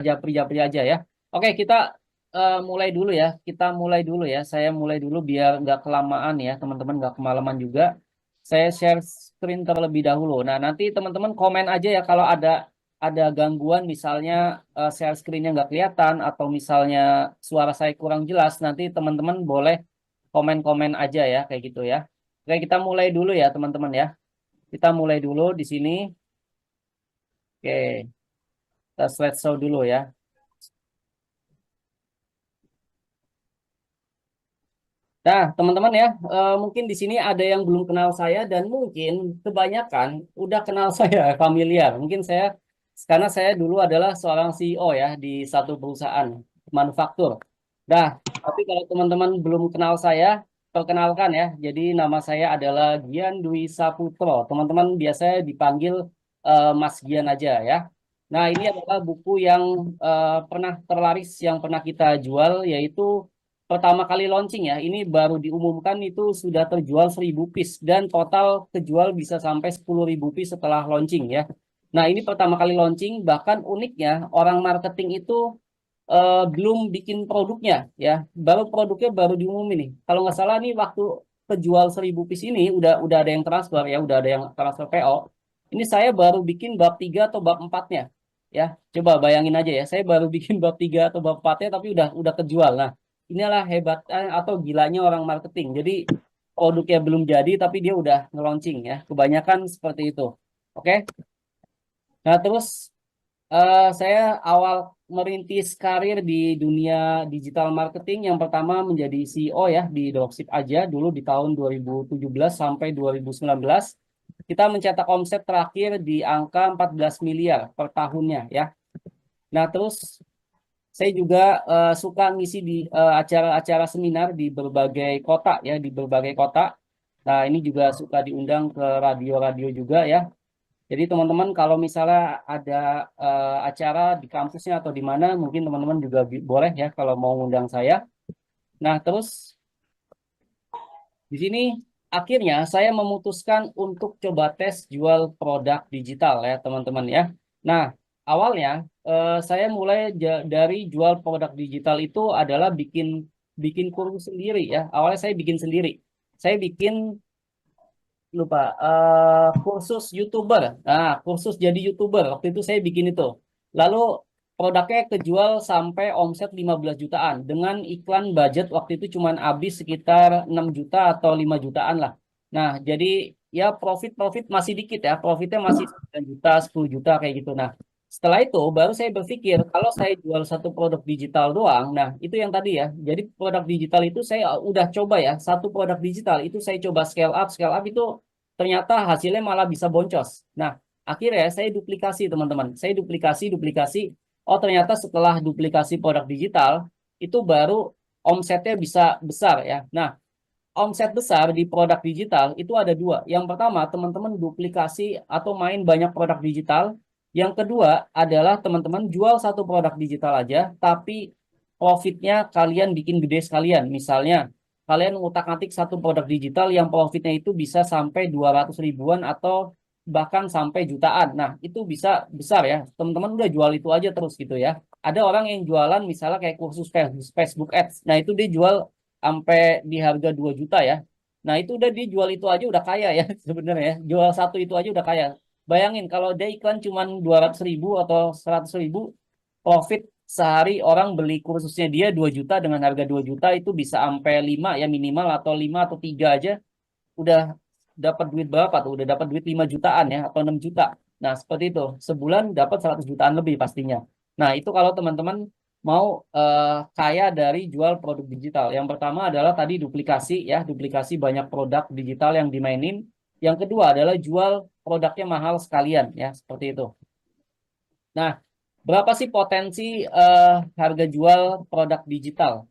japri-japri aja ya. Oke, kita mulai dulu ya. Kita mulai dulu ya. Saya mulai dulu biar nggak kelamaan ya, teman-teman nggak kemalaman juga. Saya share screen terlebih dahulu. Nah, nanti teman-teman komen aja ya kalau ada gangguan, misalnya share screen-nya nggak kelihatan atau misalnya suara saya kurang jelas. Nanti teman-teman boleh komen-komen aja ya, kayak gitu ya. Oke, kita mulai dulu ya, teman-teman ya. Kita mulai dulu di sini. Oke, kita slideshow dulu ya. Nah, teman-teman ya, mungkin di sini ada yang belum kenal saya dan mungkin kebanyakan udah kenal saya, familiar. Mungkin saya, karena saya dulu adalah seorang CEO ya di satu perusahaan manufaktur. Nah, tapi kalau teman-teman belum kenal saya, perkenalkan ya. Jadi nama saya adalah Gian Dwi Saputro. Teman-teman biasanya dipanggil Mas Gian aja ya. Nah, ini adalah buku yang pernah terlaris yang pernah kita jual, yaitu pertama kali launching ya, ini baru diumumkan itu sudah terjual 1.000 piece dan total kejual bisa sampai 10.000 piece setelah launching ya. Nah, ini pertama kali launching, bahkan uniknya orang marketing itu belum bikin produknya ya, baru produknya baru diumumin nih. Kalau nggak salah nih waktu kejual 1.000 piece ini udah ada yang transfer ya, udah ada yang transfer PO. Ini saya baru bikin bab 3 atau bab empatnya ya. Coba bayangin aja ya, saya baru bikin bab 3 atau bab empatnya tapi udah kejual. Nah, inilah hebat atau gilanya orang marketing. Jadi produknya belum jadi tapi dia udah nge-launching ya. Kebanyakan seperti itu. Oke. Nah, terus saya awal merintis karir di dunia digital marketing yang pertama menjadi CEO ya di Dropship aja dulu di tahun 2017 sampai 2019. Kita mencetak omset terakhir di angka 14 miliar per tahunnya ya. Nah, terus saya juga suka ngisi di acara-acara seminar di berbagai kota ya, di berbagai kota. Nah, ini juga suka diundang ke radio-radio juga ya. Jadi teman-teman kalau misalnya ada acara di kampusnya atau di mana, mungkin teman-teman juga boleh ya kalau mau ngundang saya. Nah, terus di sini akhirnya saya memutuskan untuk coba tes jual produk digital ya teman-teman ya. Nah, awalnya saya mulai dari jual produk digital itu adalah bikin bikin kursus sendiri ya. Awalnya saya bikin sendiri. Saya bikin lupa kursus YouTuber. Nah, kursus jadi YouTuber. Waktu itu saya bikin itu. Lalu produknya kejual sampai omset 15 jutaan dengan iklan budget waktu itu cuman habis sekitar 6 juta atau 5 jutaan lah. Nah, jadi ya profit masih dikit ya. Profitnya masih 9 juta, 10 juta kayak gitu. Nah, setelah itu baru saya berpikir kalau saya jual satu produk digital doang, nah itu yang tadi ya. Jadi produk digital itu saya udah coba ya, satu produk digital itu saya coba scale up itu ternyata hasilnya malah bisa boncos. Nah, akhirnya saya duplikasi teman-teman. Saya duplikasi. Oh, ternyata setelah duplikasi produk digital itu baru omsetnya bisa besar ya. Nah, omset besar di produk digital itu ada dua. Yang pertama, teman-teman duplikasi atau main banyak produk digital. Yang kedua adalah teman-teman jual satu produk digital aja, tapi profitnya kalian bikin gede sekalian. Misalnya, kalian ngutak-ngatik satu produk digital yang profitnya itu bisa sampai 200 ribuan atau bahkan sampai jutaan. Nah, itu bisa besar ya. Teman-teman udah jual itu aja terus gitu ya. Ada orang yang jualan misalnya kayak kursus Facebook Ads. Nah, itu dia jual sampai di harga 2 juta ya. Nah, itu udah dijual itu aja udah kaya ya sebenarnya ya. Jual satu itu aja udah kaya. Bayangin kalau dia iklan cuma 200 ribu atau 100 ribu, profit sehari orang beli kursusnya dia 2 juta dengan harga 2 juta itu bisa sampai 5 ya minimal atau 5 atau 3 aja udah dapat duit berapa tuh? Udah dapat duit 5 jutaan ya atau 6 juta. Nah, seperti itu. Sebulan dapat 100 jutaan lebih pastinya. Nah, itu kalau teman-teman mau kaya dari jual produk digital. Yang pertama adalah tadi duplikasi ya, duplikasi banyak produk digital yang dimainin. Yang kedua adalah jual produknya mahal sekalian ya, seperti itu. Nah, berapa sih potensi harga jual produk digital?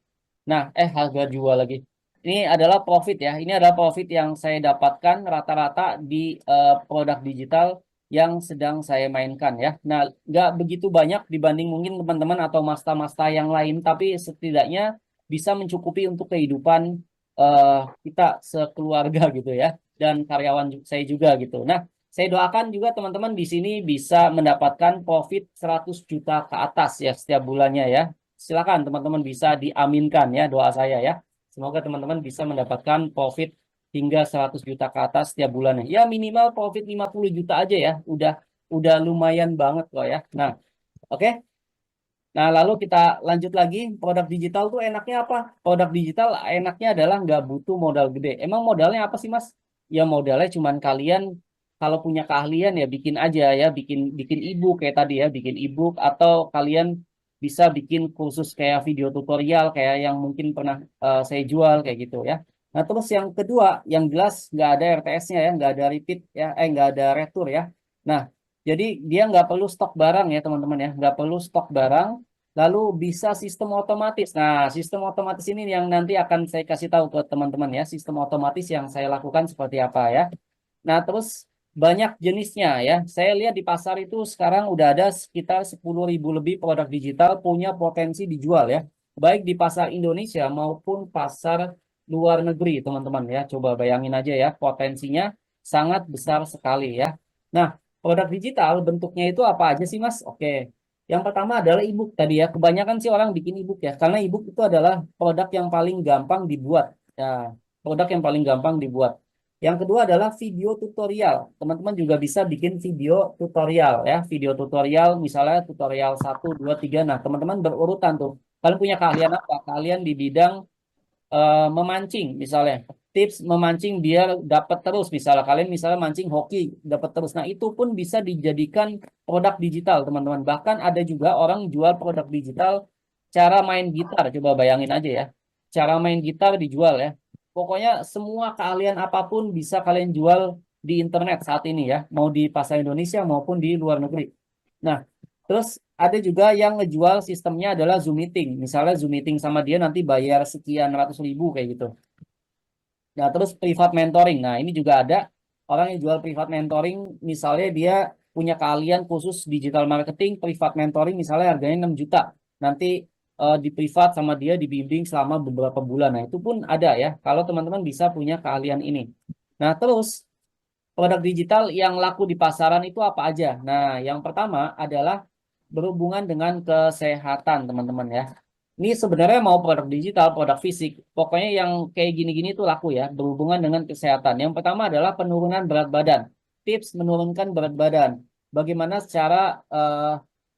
Nah, harga jual lagi. Ini adalah profit ya. Ini adalah profit yang saya dapatkan rata-rata di produk digital yang sedang saya mainkan ya. Nah, nggak begitu banyak dibanding mungkin teman-teman atau masta-masta yang lain, tapi setidaknya bisa mencukupi untuk kehidupan eh, kita sekeluarga gitu ya, dan karyawan saya juga gitu. Nah, Saya doakan juga teman-teman di sini bisa mendapatkan profit 100 juta ke atas ya setiap bulannya ya. Silakan teman-teman bisa diaminkan ya doa saya ya. Semoga teman-teman bisa mendapatkan profit hingga 100 juta ke atas setiap bulannya. Ya minimal profit 50 juta aja ya. Udah lumayan banget loh ya. Nah, oke. Nah, lalu kita lanjut lagi, produk digital tuh enaknya apa? Produk digital enaknya adalah nggak butuh modal gede. Emang modalnya apa sih, Mas? Ya modalnya cuman kalian kalau punya keahlian ya bikin aja ya, bikin bikin ebook kayak tadi ya, bikin ebook atau kalian bisa bikin kursus kayak video tutorial kayak yang mungkin pernah saya jual kayak gitu ya. Nah, terus yang kedua, yang jelas nggak ada RTS-nya ya, nggak ada repeat ya, nggak ada retur ya. Nah, jadi dia nggak perlu stok barang ya teman-teman ya, nggak perlu stok barang. Lalu bisa sistem otomatis. Nah, sistem otomatis ini yang nanti akan saya kasih tahu ke teman-teman ya. Sistem otomatis yang saya lakukan seperti apa ya. Nah, terus banyak jenisnya ya. Saya lihat di pasar itu sekarang udah ada sekitar 10.000 lebih produk digital punya potensi dijual ya. Baik di pasar Indonesia maupun pasar luar negeri, teman-teman ya. Coba bayangin aja ya, potensinya sangat besar sekali ya. Nah, produk digital bentuknya itu apa aja sih, Mas? Oke. Yang pertama adalah ebook tadi ya. Kebanyakan sih orang bikin ebook ya, karena ebook itu adalah produk yang paling gampang dibuat. Ya, produk yang paling gampang dibuat. Yang kedua adalah video tutorial. Teman-teman juga bisa bikin video tutorial ya. Video tutorial misalnya tutorial 1, 2, 3. Nah, teman-teman berurutan tuh. Kalian punya keahlian apa? Kalian di bidang memancing misalnya. Tips memancing biar dapat terus. Misalnya kalian misalnya mancing hoki dapat terus. Nah, itu pun bisa dijadikan produk digital, teman-teman. Bahkan ada juga orang jual produk digital cara main gitar. Coba bayangin aja ya. Cara main gitar dijual ya. Pokoknya semua keahlian apapun bisa kalian jual di internet saat ini ya, mau di pasar Indonesia maupun di luar negeri. Nah, terus ada juga yang ngejual sistemnya adalah Zoom meeting. Misalnya Zoom meeting sama dia nanti bayar sekian ratus ribu kayak gitu. Nah, terus private mentoring. Nah, ini juga ada orang yang jual private mentoring. Misalnya dia punya keahlian khusus digital marketing, private mentoring misalnya harganya 6 juta. Nanti di privat sama dia dibimbing selama beberapa bulan. Nah, itu pun ada ya. Kalau teman-teman bisa punya keahlian ini. Nah, terus produk digital yang laku di pasaran itu apa aja? Nah, yang pertama adalah berhubungan dengan kesehatan, teman-teman ya. Ini sebenarnya mau produk digital, produk fisik, pokoknya yang kayak gini-gini itu laku ya, berhubungan dengan kesehatan. Yang pertama adalah penurunan berat badan. Tips menurunkan berat badan. Bagaimana cara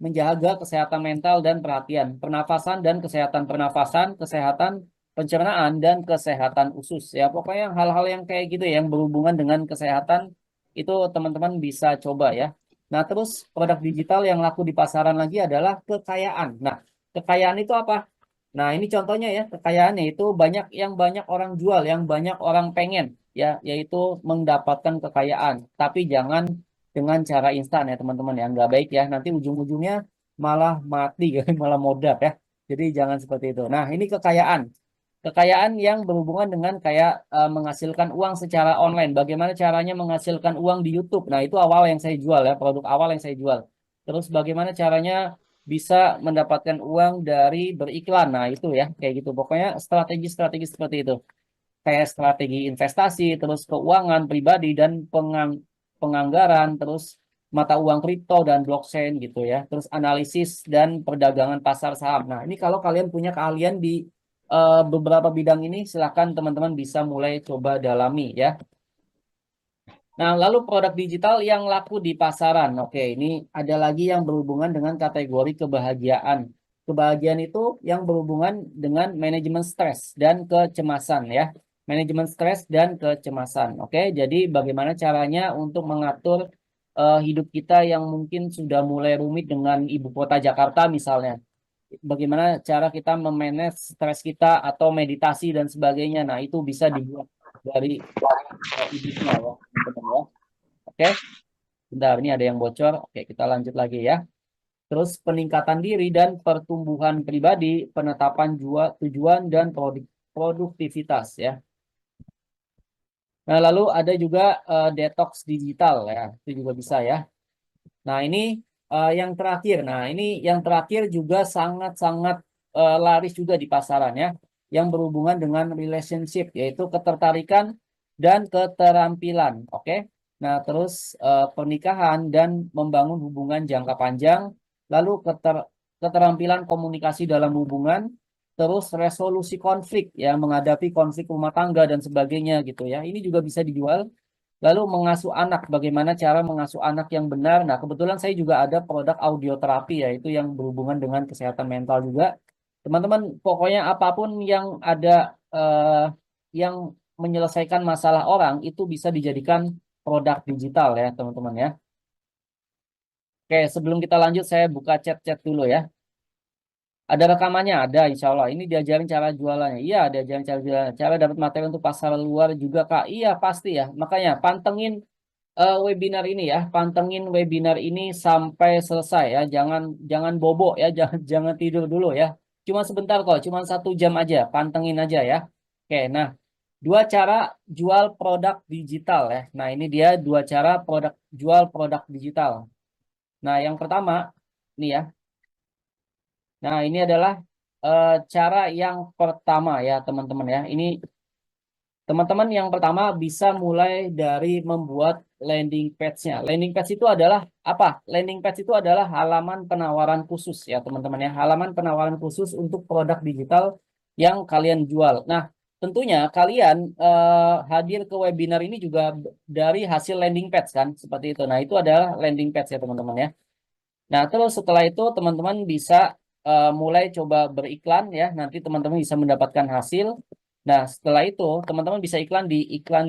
menjaga kesehatan mental dan perhatian, pernafasan dan kesehatan pernafasan, kesehatan pencernaan dan kesehatan usus ya. Pokoknya hal-hal yang kayak gitu ya, yang berhubungan dengan kesehatan itu teman-teman bisa coba ya. Nah, terus produk digital yang laku di pasaran lagi adalah kekayaan. Nah, kekayaan itu apa? Nah, ini contohnya ya, kekayaannya itu banyak orang jual, yang banyak orang pengen ya, yaitu mendapatkan kekayaan. Tapi jangan dengan cara instan ya, teman-teman ya, nggak baik ya. Nanti ujung-ujungnya malah mati, malah modal ya. Jadi jangan seperti itu. Nah, ini kekayaan. Kekayaan yang berhubungan dengan kayak menghasilkan uang secara online. Bagaimana caranya menghasilkan uang di YouTube? Nah, itu awal yang saya jual ya, produk awal yang saya jual. Terus bagaimana caranya bisa mendapatkan uang dari beriklan. Nah, itu ya, kayak gitu. Pokoknya strategi-strategi seperti itu. Kayak strategi investasi, terus keuangan pribadi dan penganggaran, terus mata uang kripto dan blockchain gitu ya. Terus analisis dan perdagangan pasar saham. Nah, ini kalau kalian punya keahlian di beberapa bidang ini, silakan teman-teman bisa mulai coba dalami ya. Nah, lalu produk digital yang laku di pasaran. Oke, ini ada lagi yang berhubungan dengan kategori kebahagiaan. Kebahagiaan itu yang berhubungan dengan manajemen stres dan kecemasan ya. Manajemen stres dan kecemasan. Oke, jadi bagaimana caranya untuk mengatur hidup kita yang mungkin sudah mulai rumit dengan ibu kota Jakarta misalnya. Bagaimana cara kita memanage stres kita atau meditasi dan sebagainya. Nah, itu bisa dibuat dari ebooknya ya, teman-teman ya. Oke, bentar, ini ada yang bocor. Oke, kita lanjut lagi ya. Terus peningkatan diri dan pertumbuhan pribadi, penetapan tujuan dan produktivitas ya. Nah, lalu ada juga detox digital ya, itu juga bisa ya. Nah, ini yang terakhir. Nah, ini yang terakhir juga sangat-sangat laris juga di pasaran ya, yang berhubungan dengan relationship, yaitu ketertarikan dan keterampilan. Oke. Nah, terus pernikahan dan membangun hubungan jangka panjang, lalu keterampilan komunikasi dalam hubungan, terus resolusi konflik ya, menghadapi konflik rumah tangga dan sebagainya gitu ya. Ini juga bisa dijual. Lalu mengasuh anak, bagaimana cara mengasuh anak yang benar. Nah, kebetulan saya juga ada produk audioterapi ya, itu yang berhubungan dengan kesehatan mental juga. Teman-teman, pokoknya apapun yang ada yang menyelesaikan masalah orang itu bisa dijadikan produk digital ya, teman-teman ya. Oke, sebelum kita lanjut saya buka chat-chat dulu ya. Ada rekamannya, ada insya Allah. Ini diajarin cara jualannya. Iya, diajarin cara jualannya. Cara dapat materi untuk pasar luar juga, Kak. Iya, pasti ya. Makanya pantengin webinar ini ya, pantengin webinar ini sampai selesai ya. Jangan jangan bobo ya, jangan tidur dulu ya. Cuma sebentar kok, cuma 1 jam aja, pantengin aja ya. Oke, nah 2 cara jual produk digital ya. Nah ini dia 2 cara jual produk digital. Nah yang pertama, nih ya. Nah ini adalah cara yang pertama ya teman-teman ya. Ini teman-teman yang pertama bisa mulai dari membuat landing page-nya. Landing page itu adalah apa? Landing page itu adalah halaman penawaran khusus ya teman-teman ya. Halaman penawaran khusus untuk produk digital yang kalian jual. Nah, tentunya kalian hadir ke webinar ini juga dari hasil landing page kan, seperti itu. Nah, itu adalah landing page ya teman-teman ya. Nah, terus setelah itu teman-teman bisa mulai coba beriklan ya. Nanti teman-teman bisa mendapatkan hasil. Nah, setelah itu teman-teman bisa iklan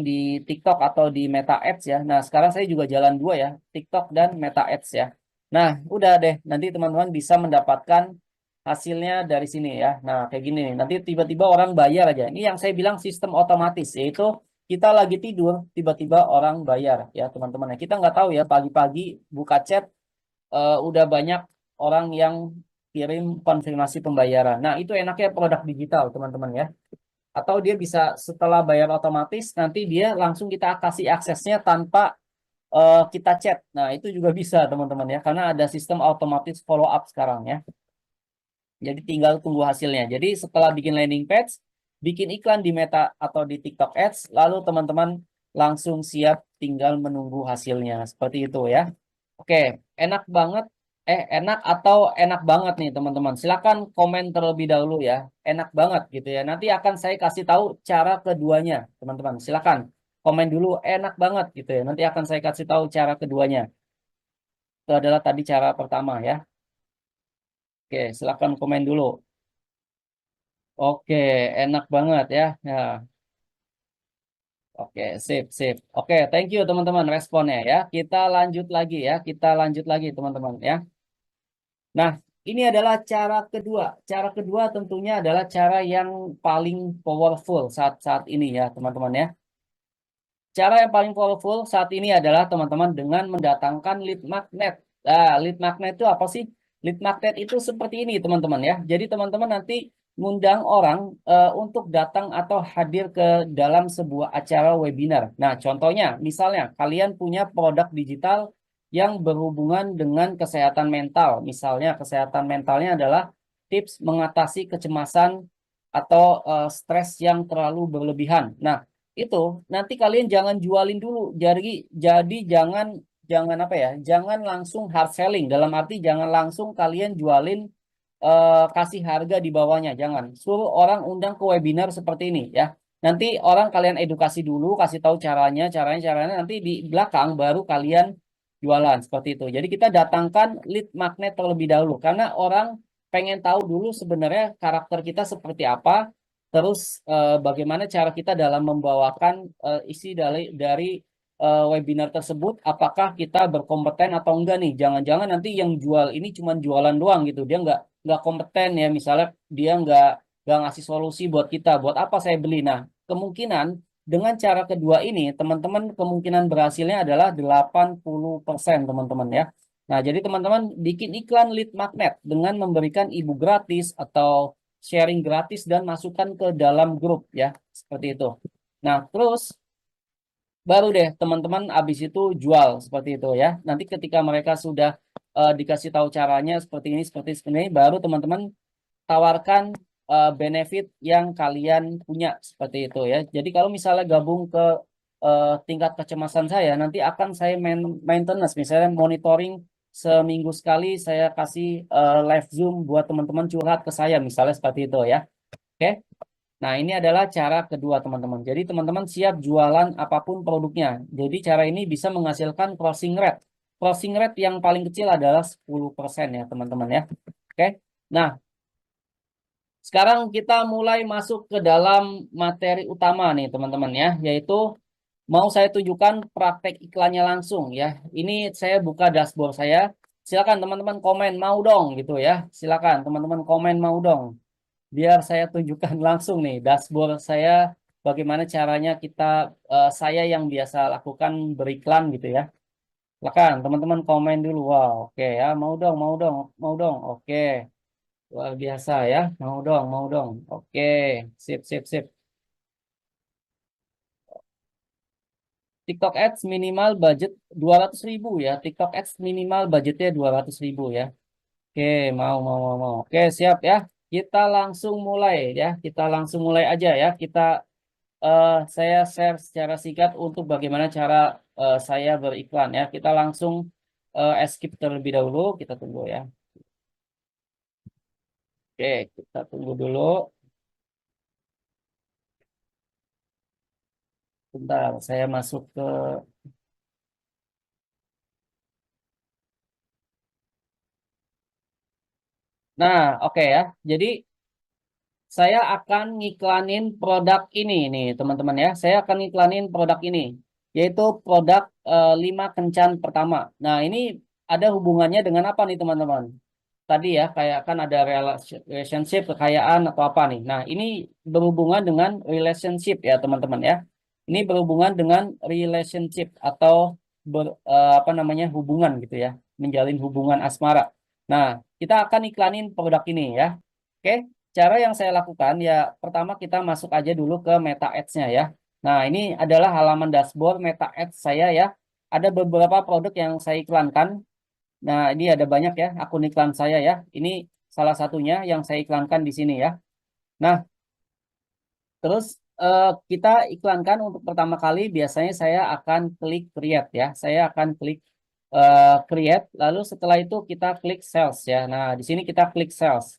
di TikTok atau di Meta Ads ya. Nah, sekarang saya juga jalan 2 ya, TikTok dan Meta Ads ya. Nah, udah deh. Nanti teman-teman bisa mendapatkan hasilnya dari sini ya. Nah, kayak gini nih. Nanti tiba-tiba orang bayar aja. Ini yang saya bilang sistem otomatis, yaitu kita lagi tidur, tiba-tiba orang bayar ya teman-teman. Ya, kita nggak tahu ya pagi-pagi buka chat udah banyak orang yang kirim konfirmasi pembayaran. Nah, itu enaknya produk digital, teman-teman ya. Atau dia bisa setelah bayar otomatis, nanti dia langsung kita kasih aksesnya tanpa kita chat. Nah, itu juga bisa, teman-teman ya. Karena ada sistem otomatis follow up sekarang ya. Jadi tinggal tunggu hasilnya. Jadi setelah bikin landing page, bikin iklan di Meta atau di TikTok Ads, lalu teman-teman langsung siap tinggal menunggu hasilnya. Seperti itu ya. Oke, enak banget. Enak atau enak banget nih teman-teman. Silakan komen terlebih dahulu ya. Enak banget gitu ya. Nanti akan saya kasih tahu cara keduanya, teman-teman. Silakan komen dulu enak banget gitu ya. Nanti akan saya kasih tahu cara keduanya. Itu adalah tadi cara pertama ya. Oke, silakan komen dulu. Oke, enak banget ya. Ya, oke, sip, sip. Oke, thank you teman-teman responnya ya. Kita lanjut lagi ya. Kita lanjut lagi teman-teman ya. Nah, ini adalah cara kedua. Cara kedua tentunya adalah cara yang paling powerful saat-saat ini ya, teman-teman ya. Cara yang paling powerful saat ini adalah teman-teman dengan mendatangkan lead magnet. Nah, lead magnet itu apa sih? Lead magnet itu seperti ini, teman-teman ya. Jadi teman-teman nanti ngundang orang untuk datang atau hadir ke dalam sebuah acara webinar. Nah, contohnya, misalnya kalian punya produk digital yang berhubungan dengan kesehatan mental. Misalnya, kesehatan mentalnya adalah tips mengatasi kecemasan atau stres yang terlalu berlebihan. Nah, itu nanti kalian jangan jualin dulu. Jadi jangan apa ya? Jangan langsung hard selling. Dalam arti jangan langsung kalian jualin kasih harga di bawahnya. Jangan. Suruh orang undang ke webinar seperti ini ya. Nanti orang kalian edukasi dulu, kasih tahu caranya nanti di belakang baru kalian jualan seperti itu. Jadi kita datangkan lead magnet terlebih dahulu karena orang pengen tahu dulu sebenarnya karakter kita seperti apa. Terus bagaimana cara kita dalam membawakan isi dari webinar tersebut, apakah kita berkompeten atau enggak nih? Jangan-jangan nanti yang jual ini cuma jualan doang gitu, dia nggak kompeten ya, misalnya dia nggak ngasih solusi buat kita, buat apa saya beli? Nah, kemungkinan dengan cara kedua ini, teman-teman kemungkinan berhasilnya adalah 80% teman-teman ya. Nah, jadi teman-teman bikin iklan lead magnet dengan memberikan ibu gratis atau sharing gratis dan masukkan ke dalam grup ya, seperti itu. Nah, terus baru deh teman-teman habis itu jual seperti itu ya. Nanti ketika mereka sudah dikasih tahu caranya seperti ini, baru teman-teman tawarkan benefit yang kalian punya seperti itu ya. Jadi kalau misalnya gabung ke tingkat kecemasan saya, nanti akan saya maintenance, misalnya monitoring seminggu sekali saya kasih live Zoom buat teman-teman curhat ke saya, misalnya seperti itu ya. Oke. Nah, ini adalah cara kedua, teman-teman. Jadi, teman-teman siap jualan apapun produknya. Jadi, cara ini bisa menghasilkan closing rate. Closing rate yang paling kecil adalah 10% ya, teman-teman ya. Oke. Nah, sekarang kita mulai masuk ke dalam materi utama nih, teman-teman ya, yaitu mau saya tunjukkan praktek iklannya langsung ya. Ini saya buka dashboard saya. Silakan teman-teman komen mau dong gitu ya. Silakan teman-teman komen mau dong. Biar saya tunjukkan langsung nih dashboard saya bagaimana caranya saya yang biasa lakukan beriklan gitu ya. Silakan teman-teman komen dulu. Wow, oke ya, mau dong, mau dong, mau dong. Oke. Luar biasa ya. Mau dong, mau dong. Oke. Sip, sip, sip. TikTok Ads minimal budget 200.000 ya. TikTok Ads minimal budgetnya 200.000 ya. Oke, mau. Oke, siap ya. Kita langsung mulai ya. Kita langsung mulai aja ya. Saya share secara singkat untuk bagaimana cara saya beriklan ya. Kita langsung skip terlebih dahulu. Kita tunggu ya. Oke, kita tunggu dulu. Bentar, saya masuk ke. Nah, oke ya. Jadi saya akan ngiklanin produk ini nih, teman-teman ya. Saya akan ngiklanin produk ini, yaitu produk 5 kencan pertama. Nah, ini ada hubungannya dengan apa nih, teman-teman? Tadi ya, kayak kan ada relationship, kekayaan atau apa nih. Nah, ini berhubungan dengan relationship ya, teman-teman ya. Ini berhubungan dengan relationship atau apa namanya, hubungan gitu ya, menjalin hubungan asmara. Nah, kita akan iklanin produk ini ya. Oke. Cara yang saya lakukan ya, pertama kita masuk aja dulu ke Meta Ads-nya ya. Nah, ini adalah halaman dashboard Meta Ads saya ya. Ada beberapa produk yang saya iklankan. Nah, ini ada banyak ya akun iklan saya ya. Ini salah satunya yang saya iklankan di sini ya. Nah, terus kita iklankan untuk pertama kali biasanya saya akan klik create ya. Saya akan klik create, lalu setelah itu kita klik sales ya. Nah, di sini kita klik sales.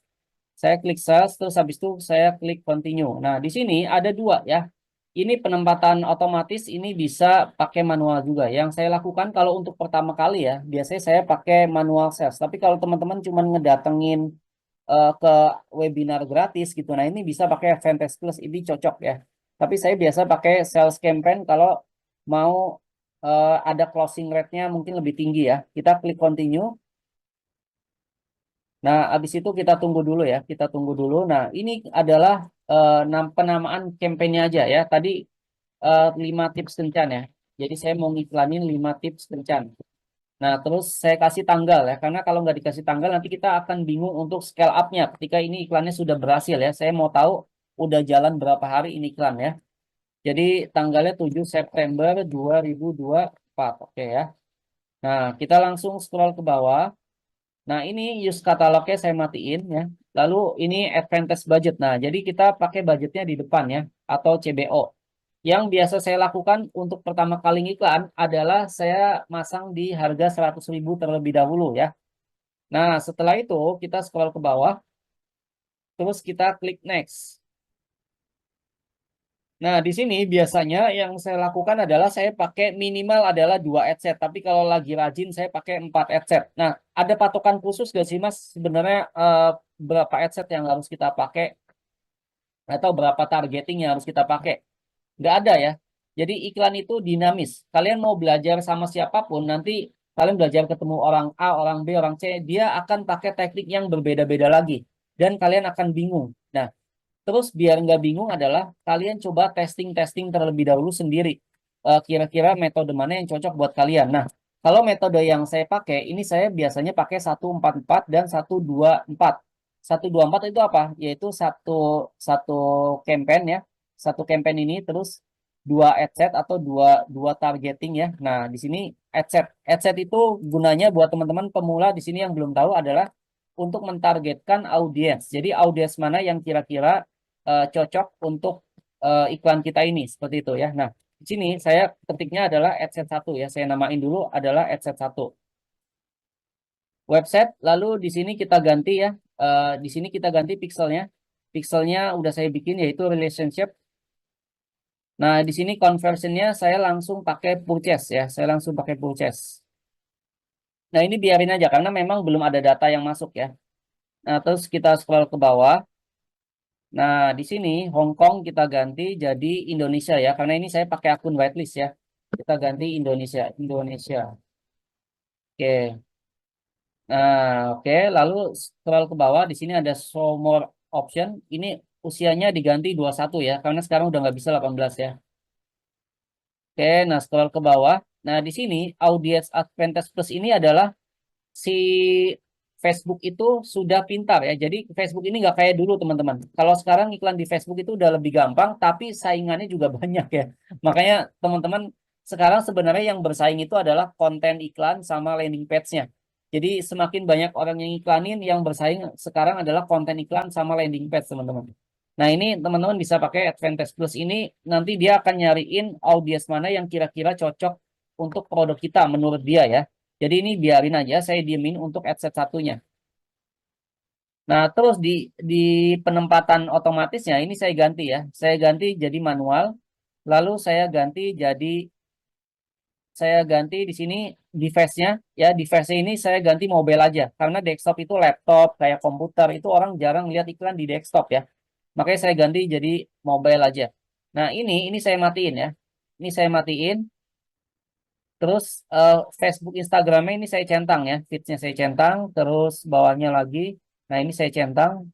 Saya klik sales, terus habis itu saya klik continue. Nah, di sini ada dua ya. Ini penempatan otomatis, ini bisa pakai manual juga. Yang saya lakukan kalau untuk pertama kali ya, biasanya saya pakai manual sales. Tapi kalau teman-teman cuma ngedatengin ke webinar gratis gitu, nah ini bisa pakai Advantage Plus, ini cocok ya. Tapi saya biasa pakai sales campaign kalau mau ada closing rate-nya mungkin lebih tinggi ya. Kita klik continue. Nah, habis itu kita tunggu dulu ya. Kita tunggu dulu. Nah, ini adalah penamaan kampanye aja ya. Tadi 5 tips kencan ya. Jadi saya mau ngiklanin 5 tips kencan. Nah, terus saya kasih tanggal ya. Karena kalau nggak dikasih tanggal nanti kita akan bingung untuk scale up-nya. Ketika ini iklannya sudah berhasil ya. Saya mau tahu udah jalan berapa hari ini iklan ya. Jadi tanggalnya 7 September 2024. Oke ya. Nah, kita langsung scroll ke bawah. Nah, ini use katalognya saya matiin ya. Lalu ini advantage budget. Nah, jadi kita pakai budgetnya di depan ya, atau CBO. Yang biasa saya lakukan untuk pertama kali iklan adalah saya masang di harga 100.000 terlebih dahulu ya. Nah, setelah itu kita scroll ke bawah, terus kita klik next. Nah, di sini biasanya yang saya lakukan adalah saya pakai minimal adalah 2 adset. Tapi kalau lagi rajin saya pakai 4 adset. Nah, ada patokan khusus gak sih Mas? Sebenarnya berapa adset yang harus kita pakai atau berapa targeting yang harus kita pakai? Nggak ada ya. Jadi iklan itu dinamis. Kalian mau belajar sama siapapun, nanti kalian belajar ketemu orang A, orang B, orang C, dia akan pakai teknik yang berbeda-beda lagi. Dan kalian akan bingung. Nah, terus biar nggak bingung adalah kalian coba testing-testing terlebih dahulu sendiri. Kira-kira metode mana yang cocok buat kalian. Nah, kalau metode yang saya pakai, ini saya biasanya pakai 144 dan 124. 124 itu apa? Yaitu satu satu campaign ya. Satu campaign ini terus dua adset atau dua dua targeting ya. Nah, di sini adset. Adset itu gunanya buat teman-teman pemula di sini yang belum tahu adalah untuk mentargetkan audiens. Jadi audiens mana yang kira-kira cocok untuk iklan kita ini seperti itu ya. Nah, Di sini saya ketiknya adalah adset 1 ya. Saya namain dulu adalah adset 1. Website, lalu di sini kita ganti ya. Di sini kita ganti pixelnya. Pixelnya udah saya bikin yaitu relationship. Nah, di sini conversionnya saya langsung pakai purchase ya. Saya langsung pakai purchase. Nah, ini biarin aja karena memang belum ada data yang masuk ya. Nah, terus kita scroll ke bawah. Nah, di sini Hong Kong kita ganti jadi Indonesia ya. Karena ini saya pakai akun whitelist ya. Kita ganti Indonesia. Indonesia. Oke. Nah, oke. Lalu scroll ke bawah. Di sini ada show more option. Ini usianya diganti 21 ya. Karena sekarang udah nggak bisa 18 ya. Oke, nah scroll ke bawah. Nah, di sini Audience Advantage Plus ini adalah si Facebook itu sudah pintar ya. Jadi Facebook ini nggak kayak dulu teman-teman. Kalau sekarang iklan di Facebook itu udah lebih gampang, tapi saingannya juga banyak ya. Makanya teman-teman sekarang sebenarnya yang bersaing itu adalah konten iklan sama landing page-nya. Jadi semakin banyak orang yang iklanin, yang bersaing sekarang adalah konten iklan sama landing page teman-teman. Nah ini teman-teman bisa pakai Advantage Plus ini, nanti dia akan nyariin audiens mana yang kira-kira cocok untuk produk kita menurut dia ya. Jadi ini biarin aja, saya diemin untuk adset satunya. Nah, terus di penempatan otomatisnya ini saya ganti ya. Saya ganti jadi manual. Lalu saya ganti di sini device-nya ya. Device ini saya ganti mobile aja karena desktop itu laptop kayak komputer itu orang jarang lihat iklan di desktop ya. Makanya saya ganti jadi mobile aja. Nah, ini saya matiin ya. Ini saya matiin. Terus Facebook, Instagramnya ini saya centang ya, feeds-nya saya centang, terus bawahnya lagi. Nah ini saya centang.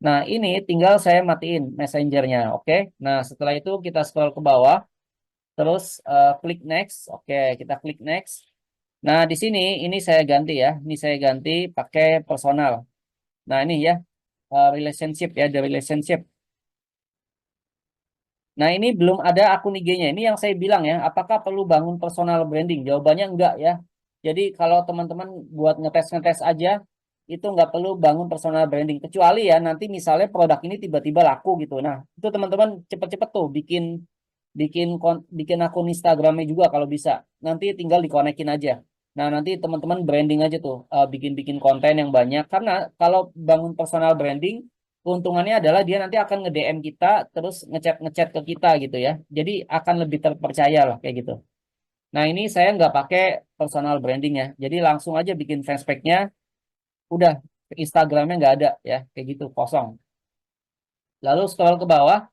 Nah ini tinggal saya matiin messengernya, oke. Nah setelah itu kita scroll ke bawah, terus klik next, oke kita klik next. Nah di sini ini saya ganti ya, ini saya ganti pakai personal. Nah ini ya relationship ya, the relationship. Nah, ini belum ada akun IG-nya. Ini yang saya bilang ya, apakah perlu bangun personal branding? Jawabannya enggak ya. Jadi kalau teman-teman buat ngetes-ngetes aja, itu nggak perlu bangun personal branding. Kecuali ya nanti misalnya produk ini tiba-tiba laku gitu. Nah, itu teman-teman cepet-cepet tuh bikin bikin akun Instagramnya juga kalau bisa. Nanti tinggal dikonekin aja. Nah, nanti teman-teman branding aja tuh, bikin-bikin konten yang banyak. Karena kalau bangun personal branding, keuntungannya adalah dia nanti akan nge-DM kita, terus ngechat ke kita gitu ya. Jadi akan lebih terpercaya lah kayak gitu. Nah, ini saya nggak pakai personal branding ya. Jadi langsung aja bikin fanspage-nya, udah Instagramnya nggak ada ya, kayak gitu kosong. Lalu scroll ke bawah.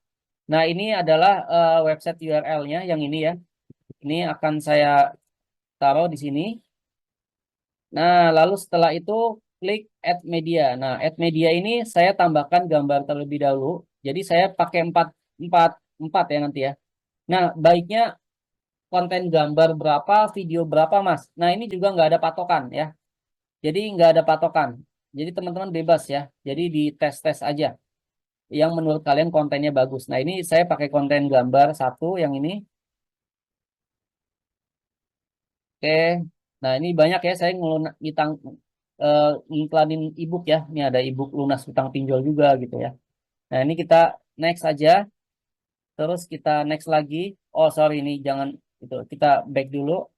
Nah, ini adalah website URL-nya yang ini ya. Ini akan saya taruh di sini. Nah, lalu setelah itu klik add media. Nah, add media ini saya tambahkan gambar terlebih dahulu. Jadi saya pakai 4 4 ya nanti ya. Nah, baiknya konten gambar berapa, video berapa, Mas. Nah, ini juga nggak ada patokan ya. Jadi nggak ada patokan. Jadi teman-teman bebas ya. Jadi di tes-tes aja yang menurut kalian kontennya bagus. Nah, ini saya pakai konten gambar satu yang ini. Oke. Nah, ini banyak ya saya ngitang ngiklanin ebook ya. Ini ada ebook lunas utang pinjol juga gitu ya. Nah, ini kita next aja. Terus kita next lagi. Oh, sorry ini jangan itu. Kita back dulu.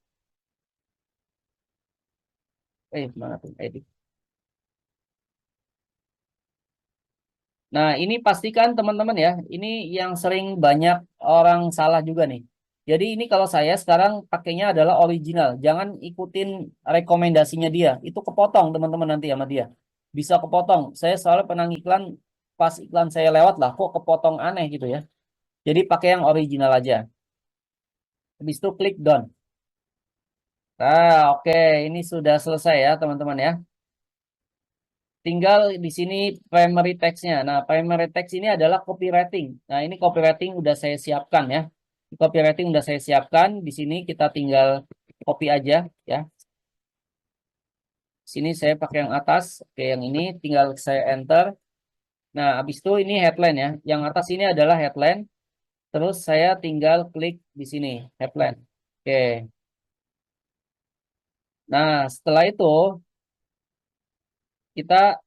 Mana tuh? Edit. Nah, ini pastikan teman-teman ya. Ini yang sering banyak orang salah juga nih. Jadi ini kalau saya sekarang pakainya adalah original. Jangan ikutin rekomendasinya dia. Itu kepotong teman-teman nanti sama dia. Bisa kepotong. Saya selalu pernah iklan, pas iklan saya lewat lah, kok kepotong aneh gitu ya. Jadi pakai yang original aja. Habis itu klik done. Nah, oke. Ini sudah selesai ya teman-teman ya. Tinggal di sini primary text-nya. Nah, primary text ini adalah copywriting. Nah, ini copywriting udah saya siapkan ya. Copywriting udah saya siapkan. Di sini kita tinggal copy aja ya. Sini saya pakai yang atas. Oke, yang ini tinggal saya enter. Nah, habis itu ini headline ya. Yang atas ini adalah headline. Terus saya tinggal klik di sini headline. Oke. Nah, setelah itu kita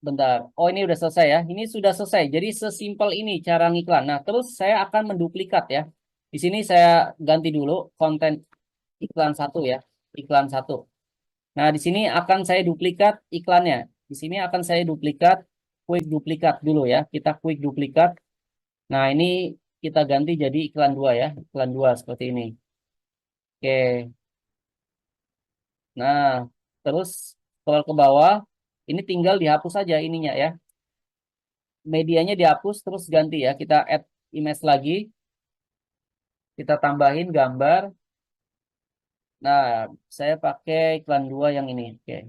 bentar. Oh, ini udah selesai ya. Ini sudah selesai. Jadi sesimpel ini cara ngiklan. Nah, terus saya akan menduplikat ya. Di sini saya ganti dulu konten iklan satu ya, iklan satu. Nah, di sini akan saya duplikat iklannya. Di sini akan saya duplikat, quick duplikat dulu ya. Kita quick duplikat. Nah, ini kita ganti jadi iklan dua ya, iklan dua seperti ini. Oke. Nah, terus scroll ke bawah. Ini tinggal dihapus saja ininya ya. Medianya dihapus terus ganti ya. Kita add image lagi. Kita tambahin gambar. Nah, saya pakai iklan dua yang ini. Oke.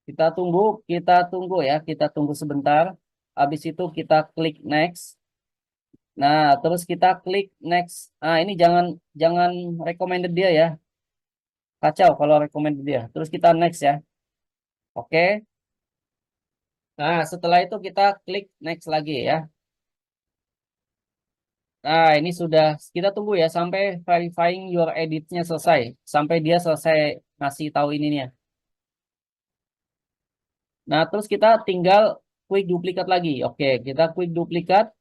Kita tunggu ya. Kita tunggu sebentar. Habis itu kita klik next. Nah, terus kita klik next. Nah, ini jangan jangan recommended dia ya. Kacau kalau recommended dia. Terus kita next ya. Oke. Nah, setelah itu kita klik next lagi ya. Nah, ini sudah kita tunggu ya sampai verifying your editnya selesai. Sampai dia selesai ngasih tahu ininya. Nah, terus kita tinggal quick duplikat lagi. Oke, kita quick duplikat.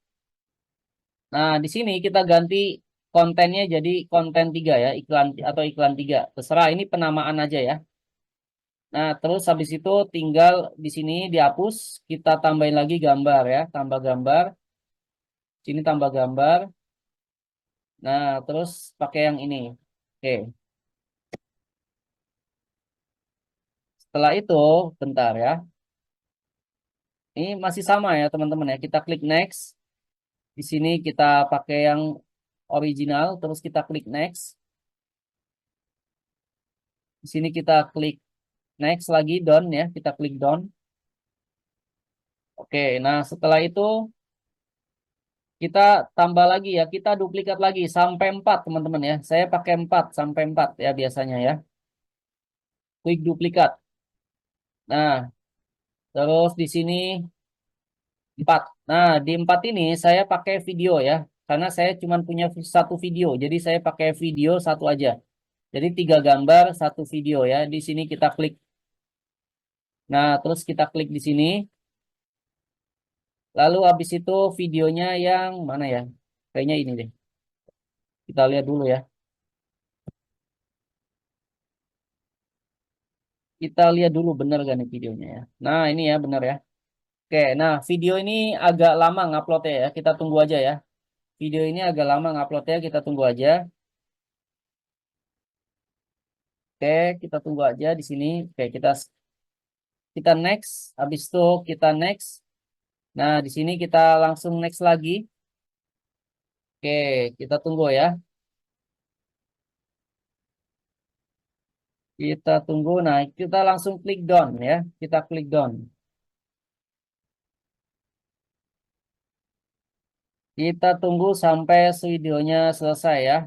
Nah, di sini kita ganti kontennya jadi konten 3 ya, iklan atau iklan 3. Terserah ini penamaan aja ya. Nah, terus habis itu tinggal di sini dihapus, kita tambahin lagi gambar ya, tambah gambar. Sini tambah gambar. Nah, terus pakai yang ini. Oke. Setelah itu, bentar ya. Ini masih sama ya, teman-teman ya. Kita klik next. Di sini kita pakai yang original, terus kita klik next. Di sini kita klik next lagi, done ya. Kita klik done. Oke, nah setelah itu kita tambah lagi ya. Kita duplikat lagi sampai 4 teman-teman ya. Saya pakai 4 sampai 4 ya biasanya ya. Klik duplikat. Nah, terus di sini 4. Nah, di 4 ini saya pakai video ya. Karena saya cuma punya satu video. Jadi saya pakai video satu aja. Jadi 3 gambar, satu video ya. Di sini kita klik. Nah, terus kita klik di sini. Lalu habis itu videonya yang mana ya? Kayaknya ini deh. Kita lihat dulu ya. Kita lihat dulu bener gak nih videonya ya. Nah, ini ya bener ya. Oke, nah video ini agak lama nguploadnya ya. Kita tunggu aja ya. Video ini agak lama nguploadnya, kita tunggu aja. Oke, kita tunggu aja di sini. Oke, kita next. Habis itu kita next. Nah, di sini kita langsung next lagi. Oke, kita tunggu ya. Kita tunggu. Nah, kita langsung klik done ya. Kita klik done. Kita tunggu sampai videonya selesai ya.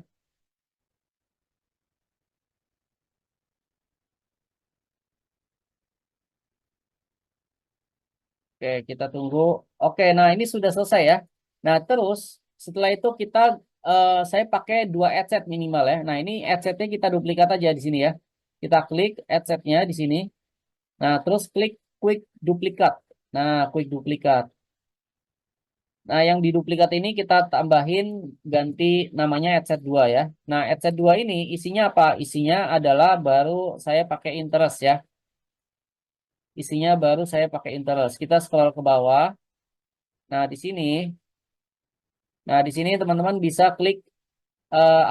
Oke, kita tunggu. Oke, nah ini sudah selesai ya. Nah, terus setelah itu saya pakai 2 headset minimal ya. Nah, ini headsetnya kita duplikat aja di sini ya. Kita klik headsetnya di sini. Nah, terus klik quick duplikat. Nah, quick duplikat. Nah, yang diduplikat ini kita tambahin ganti namanya headset 2 ya. Nah, headset 2 ini isinya apa? Isinya adalah baru saya pakai interest ya. Isinya baru saya pakai interest. Kita scroll ke bawah. Nah, di sini teman-teman bisa klik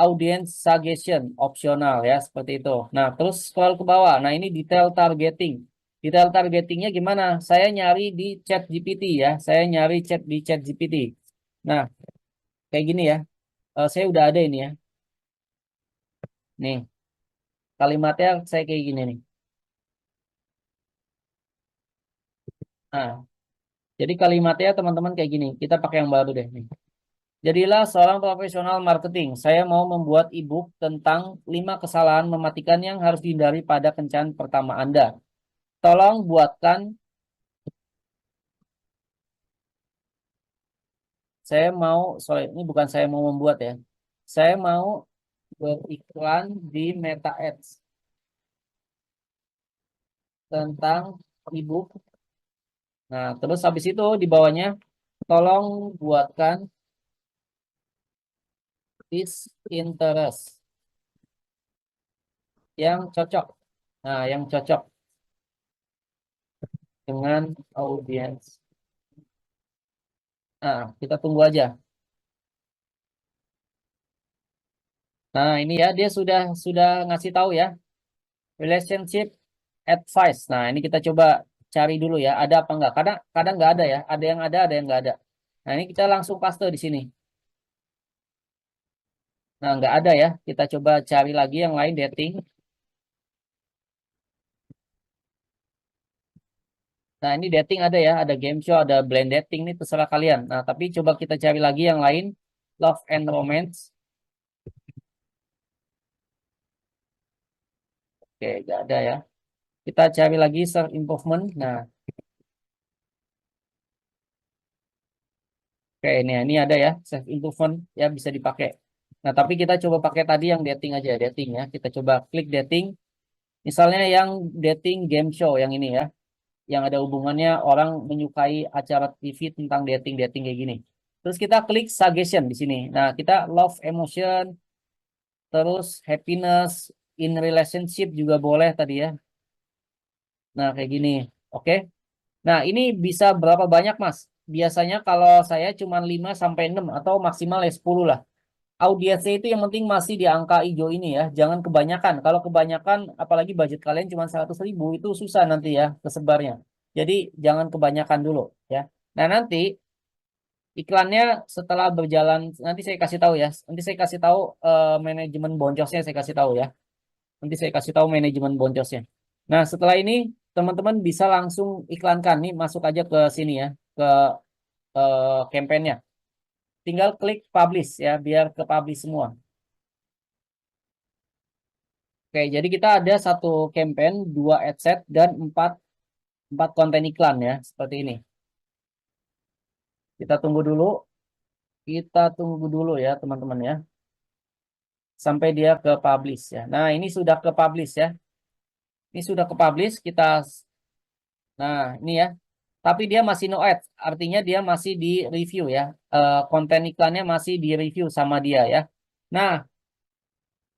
audience suggestion opsional ya seperti itu. Nah, terus scroll ke bawah. Nah, ini detail targeting. Detail targetingnya gimana? Saya nyari di chat GPT ya. Saya nyari chat di chat GPT. Nah, kayak gini ya. Saya udah ada ini ya. Nih, kalimatnya saya kayak gini nih. Nah, jadi kalimatnya teman-teman kayak gini. Kita pakai yang baru deh nih. Jadilah seorang profesional marketing. Saya mau membuat e-book tentang 5 kesalahan mematikan yang harus dihindari pada kencan pertama Anda. Tolong buatkan, sorry, ini bukan saya mau membuat ya. Saya mau beriklan di Meta Ads tentang e-book. Nah, terus habis itu di bawahnya tolong buatkan is interest yang cocok. Nah, yang cocok dengan audiens. Nah, kita tunggu aja. Nah, ini ya dia sudah ngasih tahu ya, relationship advice. Nah, ini kita coba cari dulu ya, ada apa enggak? Kadang kadang nggak ada ya, ada yang nggak ada. Nah, ini kita langsung paste di sini. Nah, nggak ada ya. Kita coba cari lagi yang lain dating. Nah, ini dating ada ya, ada game show, ada blind dating nih terserah kalian. Nah, tapi coba kita cari lagi yang lain, love and romance. Oke, nggak ada ya. Kita cari lagi self improvement. Nah, oke ini ada ya, self improvement ya bisa dipakai. Nah, tapi kita coba pakai tadi yang dating aja, dating ya. Kita coba klik dating. Misalnya yang dating game show yang ini ya, yang ada hubungannya orang menyukai acara TV tentang dating-dating kayak gini. Terus kita klik suggestion di sini. Nah, kita love emotion, terus happiness in relationship juga boleh tadi ya. Nah, kayak gini. Oke. Nah, ini bisa berapa banyak, Mas? Biasanya kalau saya cuma 5 sampai 6 atau maksimal ya 10 lah. Audiensnya itu yang penting masih di angka hijau ini ya. Jangan kebanyakan. Kalau kebanyakan, apalagi budget kalian cuma 100.000, itu susah nanti ya kesebarnya. Jadi jangan kebanyakan dulu ya. Nah nanti iklannya setelah berjalan, nanti saya kasih tahu ya. Nanti saya kasih tahu manajemen boncosnya saya kasih tahu ya. Nanti saya kasih tahu manajemen boncosnya. Nah setelah ini teman-teman bisa langsung iklankan nih, masuk aja ke sini ya, ke campaign-nya. Tinggal klik publish ya, biar ke publish semua. Oke, jadi kita ada satu campaign, dua adset, dan empat konten iklan ya, seperti ini. Kita tunggu dulu, ya teman-teman ya, sampai dia ke publish ya. Nah, ini sudah ke publish ya. Ini sudah ke publish, nah ini ya. Tapi dia masih no ads, artinya dia masih di review ya. Konten iklannya masih di review sama dia ya. Nah,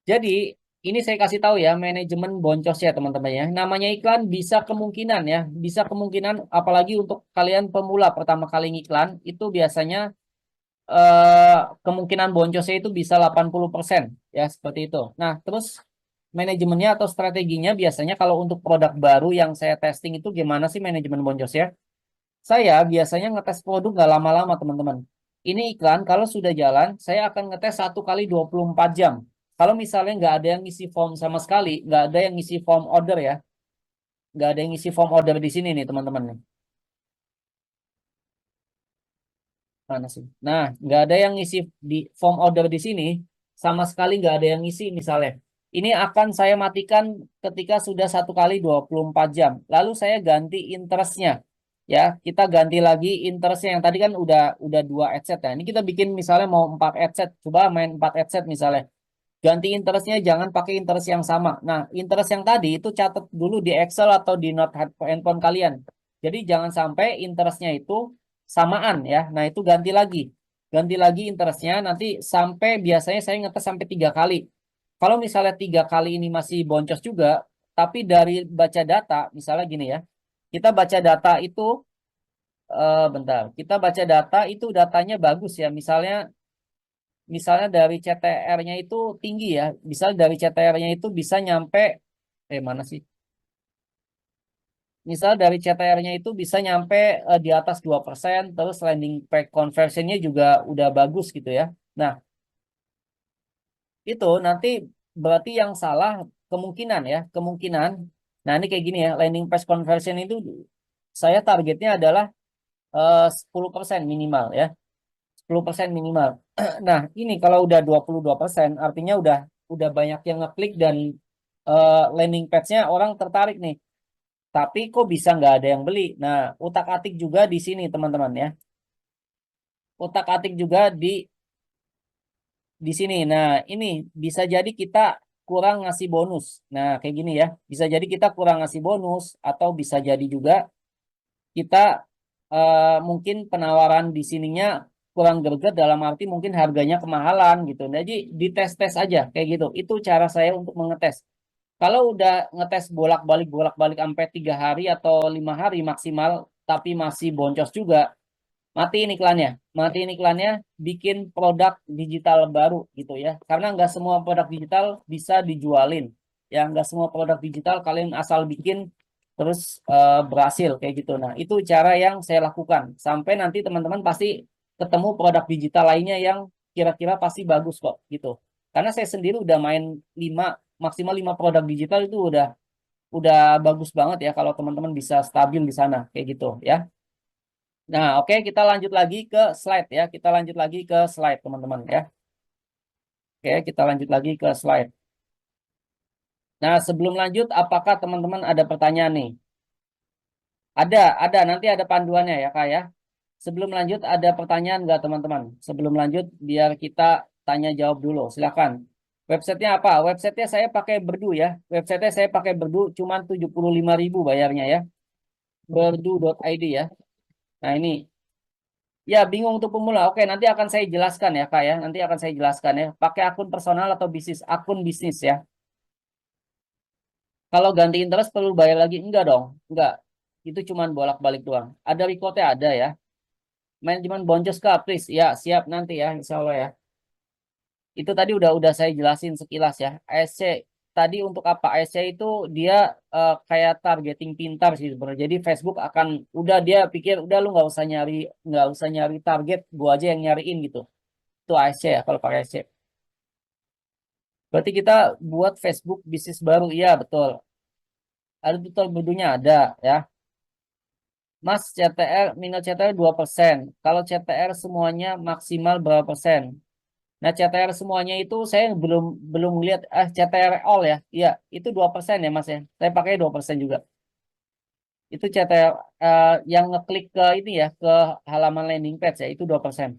jadi ini saya kasih tahu ya manajemen boncos ya teman-teman ya. Namanya iklan bisa kemungkinan ya, bisa kemungkinan apalagi untuk kalian pemula pertama kali ngiklan itu biasanya eh, kemungkinan boncosnya itu bisa 80% ya seperti itu. Nah, terus manajemennya atau strateginya biasanya kalau untuk produk baru yang saya testing itu gimana sih manajemen boncosnya? Saya biasanya ngetes produk nggak lama-lama teman-teman. Ini iklan kalau sudah jalan, saya akan ngetes 1 kali 24 jam. Kalau misalnya nggak ada yang ngisi form sama sekali, nggak ada yang ngisi form order ya, nggak ada yang ngisi form order di sini nih teman-teman. Mana sih? Nah, nggak ada yang ngisi di form order di sini, sama sekali nggak ada yang ngisi misalnya. Ini akan saya matikan ketika sudah 1 kali 24 jam. Lalu saya ganti interestnya. Ya, kita ganti lagi interestnya yang tadi kan udah 2 adset ya. Ini kita bikin misalnya mau 4 adset. Coba main 4 adset misalnya. Ganti interestnya jangan pakai interest yang sama. Nah, interest yang tadi itu catat dulu di Excel atau di note handphone kalian. Jadi jangan sampai interestnya itu samaan ya. Nah, itu ganti lagi. Ganti lagi interestnya nanti sampai biasanya saya ngetes sampai 3 kali. Kalau misalnya 3 kali ini masih boncos juga, tapi dari baca data, misalnya gini ya. Kita baca data itu, bentar. Kita baca data itu datanya bagus ya. Misalnya dari CTR-nya itu tinggi ya. Misal dari CTR-nya itu bisa nyampe mana sih? Misal dari CTR-nya itu bisa nyampe di atas 2%, terus landing page conversion-nya juga udah bagus gitu ya. Nah, itu nanti berarti yang salah kemungkinan ya, kemungkinan. Nah, ini kayak gini ya, landing page conversion itu saya targetnya adalah 10% minimal ya. 10% minimal. Nah, ini kalau udah 22%, artinya udah banyak yang ngeklik dan landing page-nya orang tertarik nih. Tapi kok bisa nggak ada yang beli? Nah, utak-atik juga di sini, teman-teman ya. Utak-atik juga di sini. Nah, ini bisa jadi kita kurang ngasih bonus. Nah, kayak gini ya. Bisa jadi kita kurang ngasih bonus atau bisa jadi juga kita mungkin penawaran di sininya kurang greget dalam arti mungkin harganya kemahalan gitu. Jadi dites-tes aja kayak gitu. Itu cara saya untuk mengetes. Kalau udah ngetes bolak-balik sampai 3 hari atau 5 hari maksimal, tapi masih boncos juga, matiin iklannya, bikin produk digital baru gitu ya. Karena nggak semua produk digital bisa dijualin, ya nggak semua produk digital kalian asal bikin terus berhasil kayak gitu. Nah itu cara yang saya lakukan sampai nanti teman-teman pasti ketemu produk digital lainnya yang kira-kira pasti bagus kok gitu. Karena saya sendiri udah main 5 maksimal 5 produk digital itu udah bagus banget ya kalau teman-teman bisa stabil di sana kayak gitu ya. Nah, oke, kita lanjut lagi ke slide ya. Kita lanjut lagi ke slide, teman-teman ya. Oke, kita lanjut lagi ke slide. Nah, sebelum lanjut, apakah teman-teman ada pertanyaan nih? Ada. Nanti ada panduannya ya, Kak ya. Sebelum lanjut, ada pertanyaan nggak, teman-teman? Sebelum lanjut, biar kita tanya jawab dulu. Silakan. Websitenya apa? Websitenya saya pakai Berdu ya. Websitenya saya pakai Berdu, cuman 75.000 bayarnya ya. Berdu.id ya. Nah, ini. Ya, bingung untuk pemula. Oke, nanti akan saya jelaskan ya, Kak ya. Nanti akan saya jelaskan ya. Pakai akun personal atau bisnis? Akun bisnis ya. Kalau ganti interest perlu bayar lagi? Enggak dong. Enggak. Itu cuman bolak-balik doang. Ada recordnya ada ya. Manajemen boncos Kak, please. Ya, siap nanti ya, insya Allah ya. Itu tadi udah saya jelasin sekilas ya. ASC tadi untuk apa? ASC itu dia kayak targeting pintar sih sebenarnya. Jadi Facebook akan udah dia pikir udah lu nggak usah nyari target, gua aja yang nyariin gitu. Itu ASC ya kalau pakai ASC. Berarti kita buat Facebook bisnis baru. Iya, betul. Ada betul berdunya ada ya. Mas CTR minat CTR 2%. Kalau CTR semuanya maksimal berapa persen? Nah, CTR semuanya itu saya belum belum lihat CTR all ya. Iya, itu 2% ya, Mas ya. Saya pakai 2% juga. Itu CTR yang ngeklik ke ini ya, ke halaman landing page ya, itu 2%.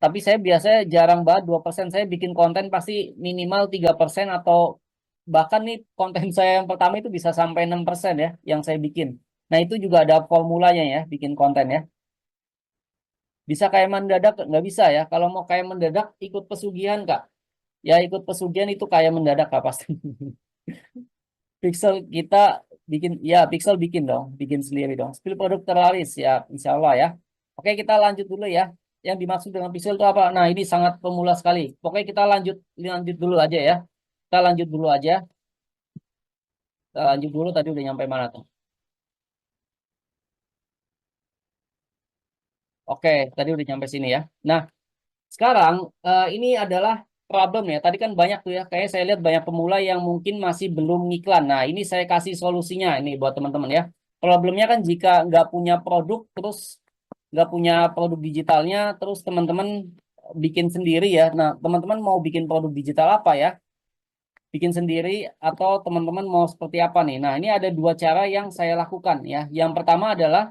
Tapi saya biasanya jarang banget 2%. Saya bikin konten pasti minimal 3% atau bahkan nih konten saya yang pertama itu bisa sampai 6% ya yang saya bikin. Nah, itu juga ada formulanya ya bikin konten ya. Bisa kayak mendadak nggak bisa ya. Kalau mau kayak mendadak ikut pesugihan Kak. Ya ikut pesugihan itu kayak mendadak Kak pasti. Pixel kita bikin ya Pixel bikin dong, bikin sendiri dong. Spill produk terlaris ya insya Allah ya. Oke kita lanjut dulu ya. Yang dimaksud dengan Pixel itu apa? Nah ini sangat pemula sekali. Pokoknya kita lanjut lanjut dulu aja ya. Kita lanjut dulu aja. Kita lanjut dulu tadi udah nyampe mana tuh? Oke tadi udah nyampe sini ya. Nah sekarang ini adalah problem ya. Tadi kan banyak tuh ya. Kayaknya saya lihat banyak pemula yang mungkin masih belum ngiklan. Nah, ini saya kasih solusinya ini buat teman-teman ya. Problemnya kan jika nggak punya produk, terus nggak punya produk digitalnya, terus teman-teman bikin sendiri ya. Nah, teman-teman mau bikin produk digital apa ya? Bikin sendiri atau teman-teman mau seperti apa nih? Nah, ini ada dua cara yang saya lakukan ya. Yang pertama adalah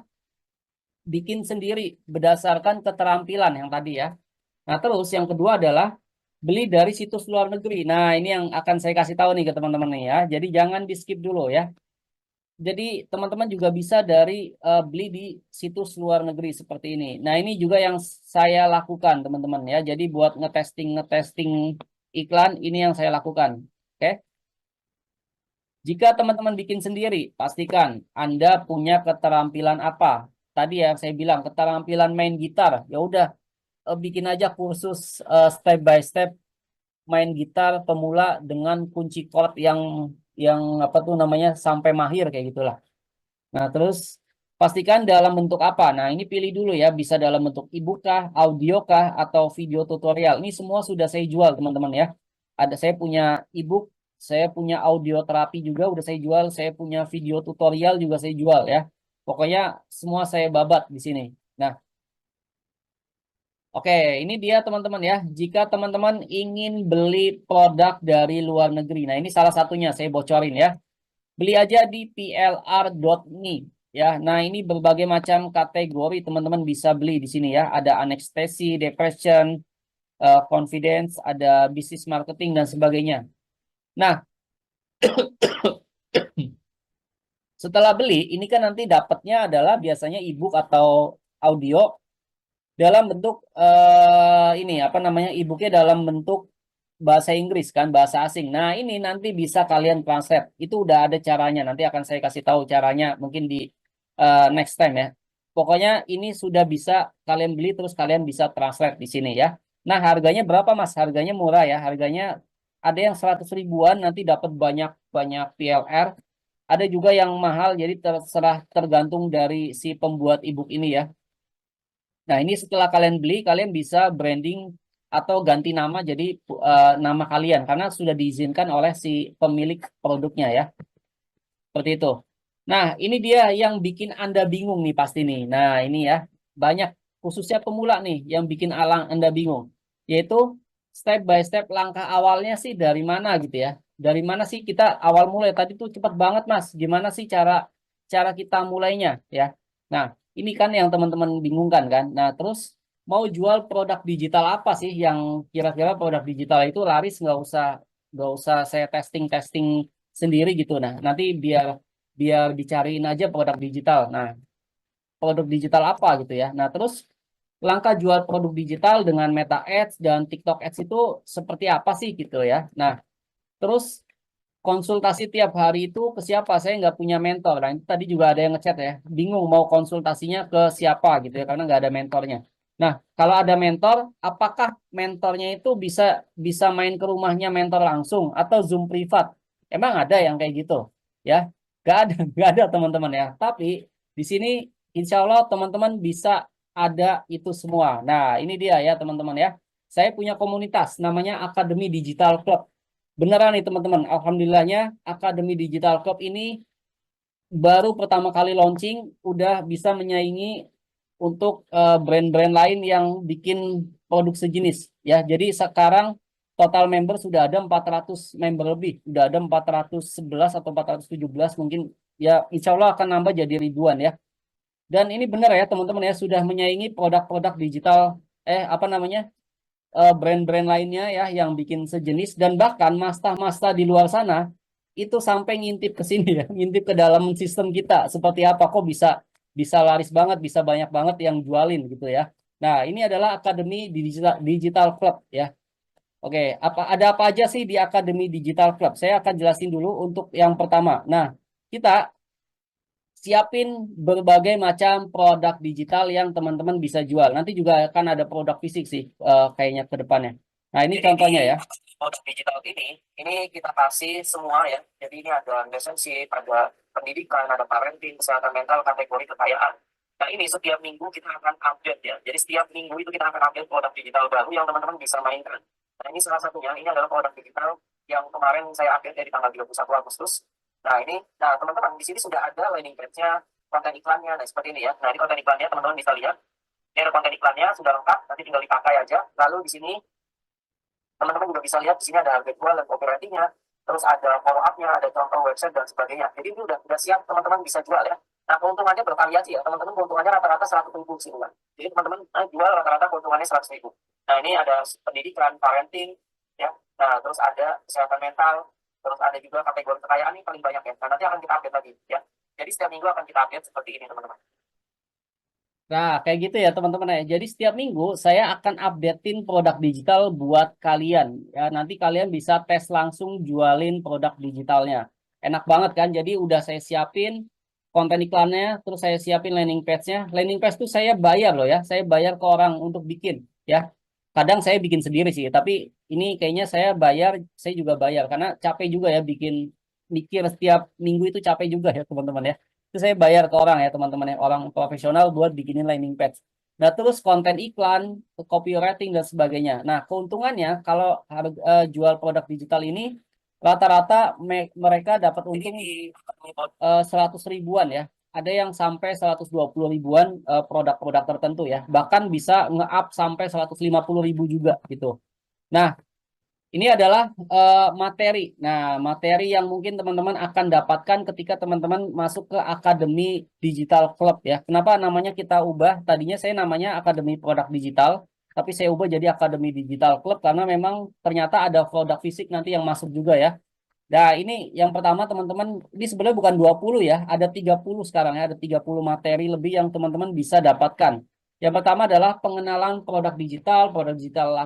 bikin sendiri berdasarkan keterampilan yang tadi ya. Nah, terus yang kedua adalah beli dari situs luar negeri. Nah, ini yang akan saya kasih tahu nih ke teman-teman nih ya. Jadi jangan di skip dulu ya. Jadi teman-teman juga bisa dari beli di situs luar negeri seperti ini. Nah, ini juga yang saya lakukan teman-teman ya. Jadi buat ngetesting iklan ini yang saya lakukan. Oke. Jika teman-teman bikin sendiri, pastikan Anda punya keterampilan apa. Tadi ya saya bilang keterampilan main gitar. Ya udah bikin aja kursus step by step main gitar pemula dengan kunci chord yang apa tuh namanya sampai mahir kayak gitulah. Nah, terus pastikan dalam bentuk apa. Nah, ini pilih dulu ya, bisa dalam bentuk ebook kah, audio kah, atau video tutorial. Ini semua sudah saya jual, teman-teman ya. Ada saya punya ebook, saya punya audio terapi juga udah saya jual, saya punya video tutorial juga saya jual ya. Pokoknya semua saya babat di sini. Nah, oke, ini dia teman-teman ya. Jika teman-teman ingin beli produk dari luar negeri, nah ini salah satunya saya bocorin ya. Beli aja di plr.me ya. Nah, ini berbagai macam kategori teman-teman bisa beli di sini ya. Ada anestesi, depression, confidence, ada bisnis marketing dan sebagainya. Nah, Setelah beli, ini kan nanti dapatnya adalah biasanya ebook atau audio dalam bentuk ini apa namanya ebooknya dalam bentuk bahasa Inggris kan bahasa asing. Nah ini nanti bisa kalian translate. Itu udah ada caranya. Nanti akan saya kasih tahu caranya mungkin di next time ya. Pokoknya ini sudah bisa kalian beli terus kalian bisa translate di sini ya. Nah harganya berapa Mas? Harganya murah ya. Harganya ada yang 100 ribuan nanti dapat banyak banyak PLR. Ada juga yang mahal jadi terserah tergantung dari si pembuat ebook ini ya. Nah, ini setelah kalian beli, kalian bisa branding atau ganti nama jadi nama kalian karena sudah diizinkan oleh si pemilik produknya ya. Seperti itu. Nah, ini dia yang bikin Anda bingung nih pasti nih. Nah, ini ya. Banyak khususnya pemula nih yang bikin alang Anda bingung. Yaitu step by step langkah awalnya sih dari mana gitu ya. Dari mana sih kita awal mulai tadi tuh cepat banget Mas. Gimana sih cara cara kita mulainya ya. Nah, ini kan yang teman-teman bingungkan kan. Nah, terus mau jual produk digital apa sih yang kira-kira produk digital itu laris nggak usah saya testing-testing sendiri gitu. Nah, nanti biar biar dicariin aja produk digital. Nah, produk digital apa gitu ya. Nah, terus langkah jual produk digital dengan Meta Ads dan TikTok Ads itu seperti apa sih gitu ya. Nah, terus konsultasi tiap hari itu ke siapa? Saya nggak punya mentor. Nah, itu tadi juga ada yang ngechat ya. Bingung mau konsultasinya ke siapa gitu ya karena nggak ada mentornya. Nah, kalau ada mentor, apakah mentornya itu bisa bisa main ke rumahnya mentor langsung atau Zoom privat? Emang ada yang kayak gitu? Ya, nggak ada, nggak ada teman-teman ya. Tapi di sini insya Allah teman-teman bisa ada itu semua. Nah, ini dia ya teman-teman ya. Saya punya komunitas namanya Akademi Digital Club. Beneran nih teman-teman, alhamdulillahnya Akademi Digital Club ini baru pertama kali launching udah bisa menyaingi untuk brand-brand lain yang bikin produk sejenis ya. Jadi sekarang total member sudah ada 400 member lebih, sudah ada 411 atau 417 mungkin ya insya Allah akan nambah jadi ribuan ya. Dan ini benar ya teman-teman ya sudah menyaingi produk-produk digital apa namanya brand-brand lainnya ya yang bikin sejenis dan bahkan masta-masta di luar sana itu sampai ngintip ke sini ya, ngintip ke dalam sistem kita seperti apa kok bisa bisa laris banget, bisa banyak banget yang jualin gitu ya. Nah, ini adalah Akademi Digital Club ya. Oke, ada apa aja sih di Akademi Digital Club? Saya akan jelasin dulu untuk yang pertama. Nah, kita siapin berbagai macam produk digital yang teman-teman bisa jual. Nanti juga akan ada produk fisik sih kayaknya ke depannya. Nah, ini contohnya ya. Produk digital ini kita kasih semua ya. Jadi ini ada relationship, ada pendidikan, ada parenting, kesehatan mental, kategori kekayaan. Nah, ini setiap minggu kita akan update ya. Jadi setiap minggu itu kita akan update produk digital baru yang teman-teman bisa mainkan. Nah, ini salah satunya, ini adalah produk digital yang kemarin saya update dari tanggal 31 Agustus. Nah ini, nah teman-teman di sini sudah ada landing page-nya, konten iklannya, nah seperti ini ya. Nah di konten iklannya teman-teman bisa lihat, ini ada konten iklannya sudah lengkap, nanti tinggal dipakai aja. Lalu di sini teman-teman juga bisa lihat di sini ada harga jual dan copywriting-nya, terus ada follow up-nya, ada contoh website dan sebagainya. Jadi ini udah siap teman-teman bisa jual ya. Nah keuntungannya bervariasi ya, teman-teman keuntungannya rata-rata 100.000 sih bukan. Jadi teman-teman jual rata-rata keuntungannya 100.000. Nah ini ada pendidikan, parenting, ya. Nah terus ada kesehatan mental, terus ada juga kategori kekayaan ini paling banyak ya. Nah nanti akan kita update lagi ya. Jadi setiap minggu akan kita update seperti ini teman-teman. Nah, kayak gitu ya teman-teman ya. Jadi setiap minggu saya akan updatein produk digital buat kalian. Ya, nanti kalian bisa tes langsung jualin produk digitalnya. Enak banget kan? Jadi udah saya siapin konten iklannya, terus saya siapin landing page-nya. Landing page tuh saya bayar loh ya. Saya bayar ke orang untuk bikin ya. Kadang saya bikin sendiri sih, tapi ini kayaknya saya bayar, saya juga bayar karena capek juga ya bikin mikir setiap minggu itu capek juga ya teman-teman ya. Itu saya bayar ke orang ya teman-teman ya, orang profesional buat bikinin landing page. Nah terus konten iklan, copywriting dan sebagainya. Nah keuntungannya kalau jual produk digital ini rata-rata mereka dapat untung 100 ribuan ya. Ada yang sampai 120 ribuan produk-produk tertentu ya. Bahkan bisa nge-up sampai 150 ribu juga gitu. Nah ini adalah materi. Nah, materi yang mungkin teman-teman akan dapatkan ketika teman-teman masuk ke Akademi Digital Club ya. Kenapa namanya kita ubah? Tadinya saya namanya Akademi Produk Digital, tapi saya ubah jadi Akademi Digital Club karena memang ternyata ada produk fisik nanti yang masuk juga ya. Nah, ini yang pertama teman-teman, ini sebenarnya bukan 20 ya, ada 30 sekarang ya, ada 30 materi lebih yang teman-teman bisa dapatkan. Yang pertama adalah pengenalan produk digital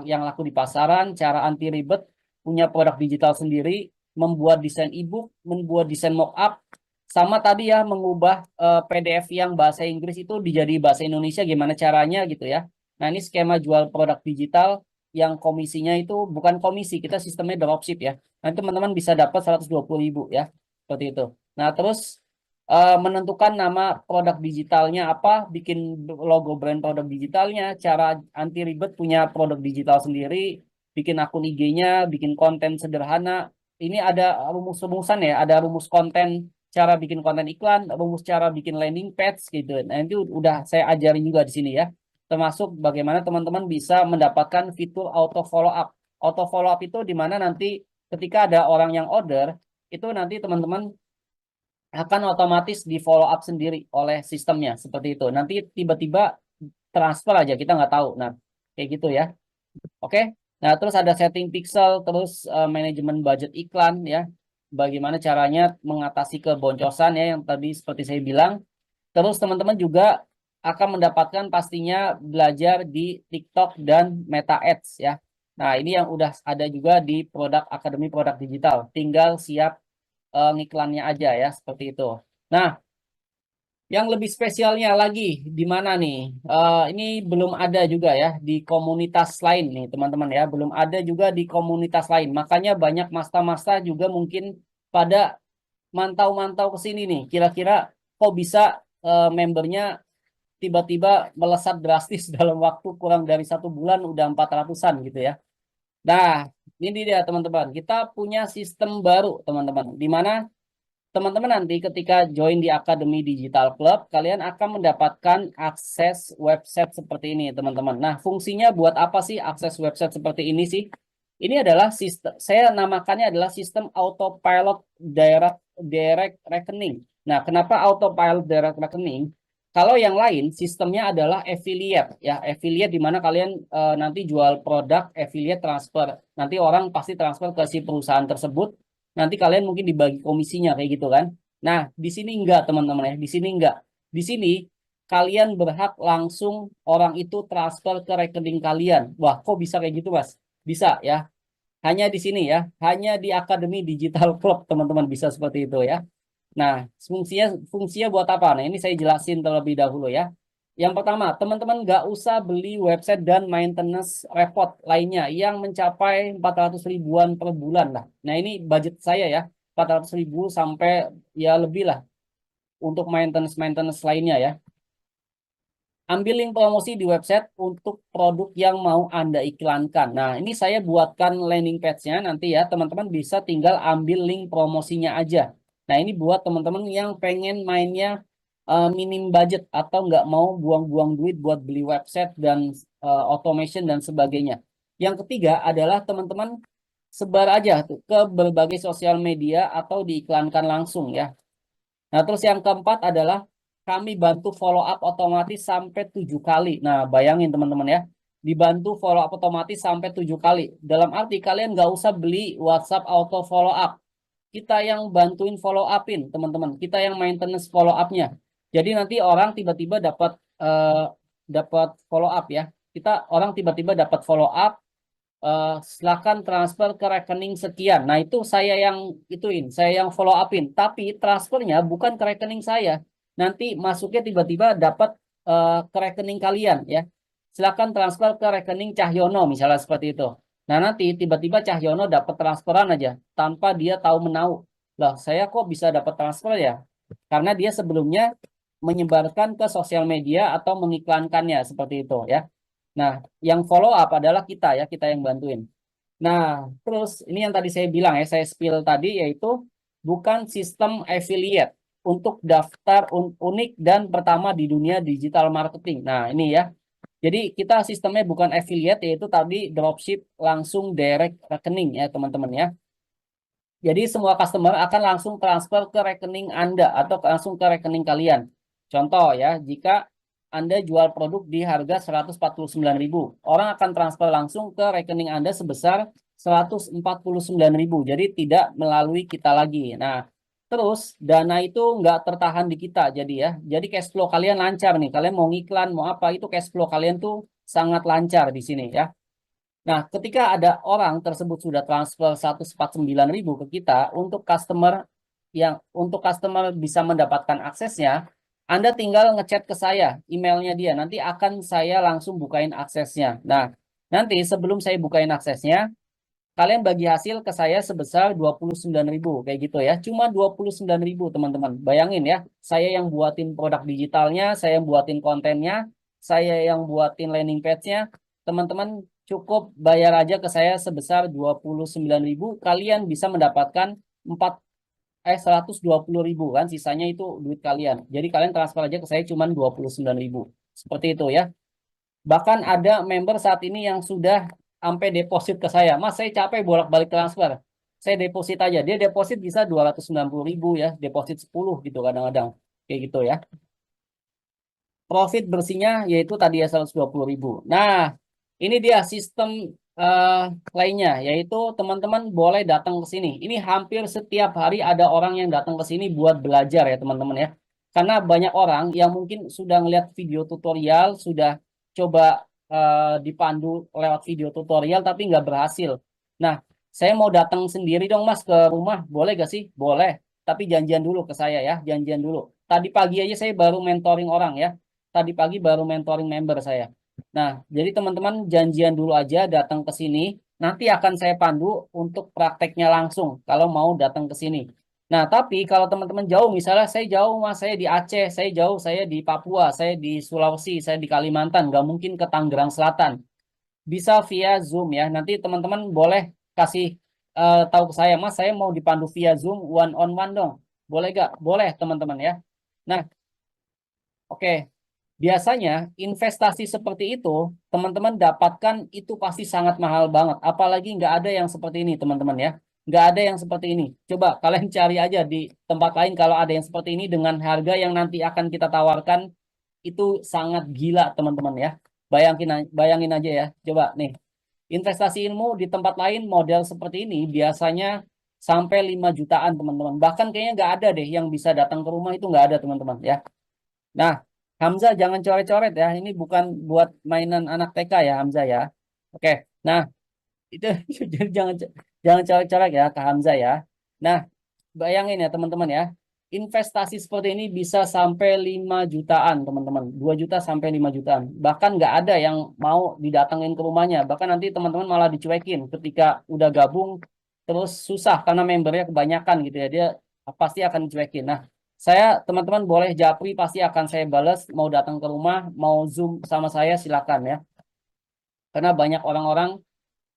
yang laku di pasaran, cara anti ribet, punya produk digital sendiri, membuat desain ebook, membuat desain mockup, sama tadi ya mengubah PDF yang bahasa Inggris itu dijadi bahasa Indonesia gimana caranya gitu ya. Nah, ini skema jual produk digital yang komisinya itu bukan komisi, kita sistemnya dropship ya. Nanti teman-teman bisa dapat 120.000 ya. Seperti itu. Nah, terus menentukan nama produk digitalnya apa, bikin logo brand produk digitalnya, cara anti ribet punya produk digital sendiri, bikin akun IG-nya, bikin konten sederhana. Ini ada rumus-rumusan ya, ada rumus konten, cara bikin konten iklan, rumus cara bikin landing page gitu. Nah, itu udah saya ajarin juga di sini ya. Termasuk bagaimana teman-teman bisa mendapatkan fitur auto follow up. Auto follow up itu di mana nanti ketika ada orang yang order, itu nanti teman-teman akan otomatis di follow up sendiri oleh sistemnya seperti itu. Nanti tiba-tiba transfer aja kita nggak tahu. Nah, kayak gitu ya. Oke. Nah, terus ada setting pixel, terus manajemen budget iklan ya. Bagaimana caranya mengatasi keboncosan ya yang tadi seperti saya bilang. Terus teman-teman juga akan mendapatkan pastinya belajar di TikTok dan Meta Ads ya. Nah, ini yang udah ada juga di produk Akademi Produk Digital. Tinggal siap ngiklannya aja ya, seperti itu. Nah, yang lebih spesialnya lagi di mana nih? Ini belum ada juga ya di komunitas lain nih, teman-teman ya. Belum ada juga di komunitas lain. Makanya banyak masta-masta juga mungkin pada mantau-mantau ke sini nih. Kira-kira kok bisa membernya tiba-tiba melesat drastis dalam waktu kurang dari 1 bulan udah 400-an gitu ya. Nah, ini dia teman-teman. Kita punya sistem baru teman-teman. Di mana teman-teman nanti ketika join di Akademi Digital Club, kalian akan mendapatkan akses website seperti ini teman-teman. Nah, fungsinya buat apa sih akses website seperti ini sih? Ini adalah sistem, saya namakannya adalah sistem autopilot direct reckoning. Nah, kenapa autopilot direct reckoning? Kalau yang lain sistemnya adalah affiliate ya, affiliate di mana kalian nanti jual produk affiliate transfer. Nanti orang pasti transfer ke si perusahaan tersebut. Nanti kalian mungkin dibagi komisinya kayak gitu kan. Nah, di sini enggak teman-teman ya, di sini enggak. Di sini kalian berhak langsung orang itu transfer ke rekening kalian. Wah, kok bisa kayak gitu, Mas? Bisa ya. Hanya di sini ya, hanya di Akademi Digital Club teman-teman bisa seperti itu ya. Nah, fungsinya fungsinya buat apa? Nah, ini saya jelasin terlebih dahulu ya. Yang pertama, teman-teman nggak usah beli website dan maintenance repot lainnya yang mencapai 400 ribuan per bulan lah. Nah, ini budget saya ya, 400 ribu sampai ya lebih lah untuk maintenance-maintenance lainnya ya. Ambil link promosi di website untuk produk yang mau Anda iklankan. Nah, ini saya buatkan landing page-nya nanti ya, teman-teman bisa tinggal ambil link promosinya aja. Nah, ini buat teman-teman yang pengen mainnya minim budget atau nggak mau buang-buang duit buat beli website dan automation dan sebagainya. Yang ketiga adalah teman-teman sebar aja tuh ke berbagai sosial media atau diiklankan langsung ya. Nah, terus yang keempat adalah kami bantu follow up otomatis sampai 7 kali. Nah, bayangin teman-teman ya, dibantu follow up otomatis sampai 7 kali. Dalam arti kalian nggak usah beli WhatsApp auto follow up. Kita yang bantuin follow upin, teman-teman. Kita yang maintenance follow up-nya. Jadi nanti orang tiba-tiba dapat follow up ya. Kita orang tiba-tiba dapat follow up, silakan transfer ke rekening sekian. Nah, itu saya yang ituin, saya yang follow upin. Tapi transfernya bukan ke rekening saya. Nanti masuknya tiba-tiba dapat ke rekening kalian ya. Silakan transfer ke rekening Cahyono misalnya seperti itu. Nah, nanti tiba-tiba Cahyono dapat transferan aja tanpa dia tahu menau. Loh, saya kok bisa dapat transfer ya? Karena dia sebelumnya menyebarkan ke sosial media atau mengiklankannya seperti itu ya. Nah, yang follow up adalah kita ya, kita yang bantuin. Nah, terus ini yang tadi saya bilang ya, saya spill tadi yaitu bukan sistem affiliate untuk daftar unik dan pertama di dunia digital marketing. Nah, ini ya. Jadi kita sistemnya bukan affiliate yaitu tadi dropship langsung direct rekening ya, teman-teman ya. Jadi semua customer akan langsung transfer ke rekening Anda atau langsung ke rekening kalian. Contoh ya, jika Anda jual produk di harga 149.000, orang akan transfer langsung ke rekening Anda sebesar 149.000. Jadi tidak melalui kita lagi. Nah, terus dana itu nggak tertahan di kita. Jadi ya, jadi cash flow kalian lancar nih. Kalian mau ngiklan, mau apa itu cash flow kalian tuh sangat lancar di sini ya. Nah, ketika ada orang tersebut sudah transfer 149.000 ke kita untuk customer bisa mendapatkan aksesnya, Anda tinggal ngechat ke saya, emailnya dia. Nanti akan saya langsung bukain aksesnya. Nah, nanti sebelum saya bukain aksesnya, kalian bagi hasil ke saya sebesar 29.000 kayak gitu ya. Cuma 29.000 teman-teman. Bayangin ya, saya yang buatin produk digitalnya, saya yang buatin kontennya, saya yang buatin landing page-nya. Teman-teman cukup bayar aja ke saya sebesar 29.000, kalian bisa mendapatkan 120.000 kan, sisanya itu duit kalian. Jadi kalian transfer aja ke saya cuma 29.000. Seperti itu ya. Bahkan ada member saat ini yang sudah sampai deposit ke saya. Mas, saya capek bolak-balik transfer. Saya deposit aja. Dia deposit bisa 290.000 ya. Deposit 10 gitu kadang-kadang. Kayak gitu ya. Profit bersihnya yaitu tadi ya 120.000. Nah, ini dia sistem eh, lainnya. Yaitu teman-teman boleh datang ke sini. Ini hampir setiap hari ada orang yang datang ke sini buat belajar ya teman-teman ya. Karena banyak orang yang mungkin sudah ngeliat video tutorial, sudah coba dipandu lewat video tutorial tapi nggak berhasil. Nah, saya mau datang sendiri dong Mas ke rumah, boleh gak sih? Boleh, tapi janjian dulu ke saya ya, janjian dulu. Tadi pagi aja saya baru mentoring orang ya, tadi pagi baru mentoring member saya. Nah, jadi teman-teman janjian dulu aja datang ke sini, nanti akan saya pandu untuk prakteknya langsung kalau mau datang ke sini. Nah, tapi kalau teman-teman jauh, misalnya saya jauh Mas, saya di Aceh, saya jauh, saya di Papua, saya di Sulawesi, saya di Kalimantan, nggak mungkin ke Tangerang Selatan. Bisa via Zoom ya. Nanti teman-teman boleh kasih tahu ke saya, Mas, saya mau dipandu via Zoom one on one dong. Boleh gak? Boleh teman-teman ya. Nah, oke. Biasanya investasi seperti itu teman-teman dapatkan itu pasti sangat mahal banget. Apalagi nggak ada yang seperti ini teman-teman ya. Nggak ada yang seperti ini. Coba kalian cari aja di tempat lain kalau ada yang seperti ini dengan harga yang nanti akan kita tawarkan itu sangat gila teman-teman ya. Bayangin aja ya. Coba nih, investasi ilmu di tempat lain model seperti ini biasanya sampai 5 jutaan teman-teman. Bahkan kayaknya nggak ada deh yang bisa datang ke rumah itu nggak ada teman-teman ya. Nah, Hamzah jangan coret-coret ya. Ini bukan buat mainan anak TK ya Hamzah ya. Oke. Nah, itu jadi jangan coret-coret ya ke Hamzah ya. Nah, bayangin ya teman-teman ya. Investasi seperti ini bisa sampai 5 jutaan teman-teman. 2 juta sampai 5 jutaan. Bahkan nggak ada yang mau didatengin ke rumahnya. Bahkan nanti teman-teman malah dicuekin ketika udah gabung terus susah karena membernya kebanyakan gitu ya. Dia pasti akan dicuekin. Nah, saya teman-teman boleh japri pasti akan saya balas. Mau datang ke rumah, mau Zoom sama saya silakan ya. Karena banyak orang-orang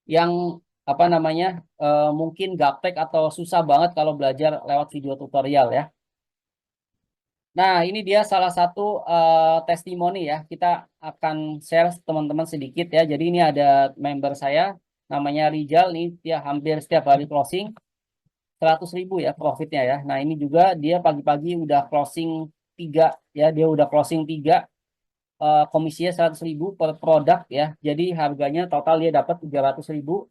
yang apa namanya mungkin gaptek atau susah banget kalau belajar lewat video tutorial ya. Nah, ini dia salah satu testimoni ya. Kita akan share teman-teman sedikit ya. Jadi ini ada member saya namanya Rijal nih, dia hampir setiap hari closing 100.000 ya profitnya ya. Nah, ini juga dia pagi-pagi udah closing 3 ya. Dia udah closing 3, komisinya 100.000 per produk ya. Jadi harganya total dia dapat 300.000.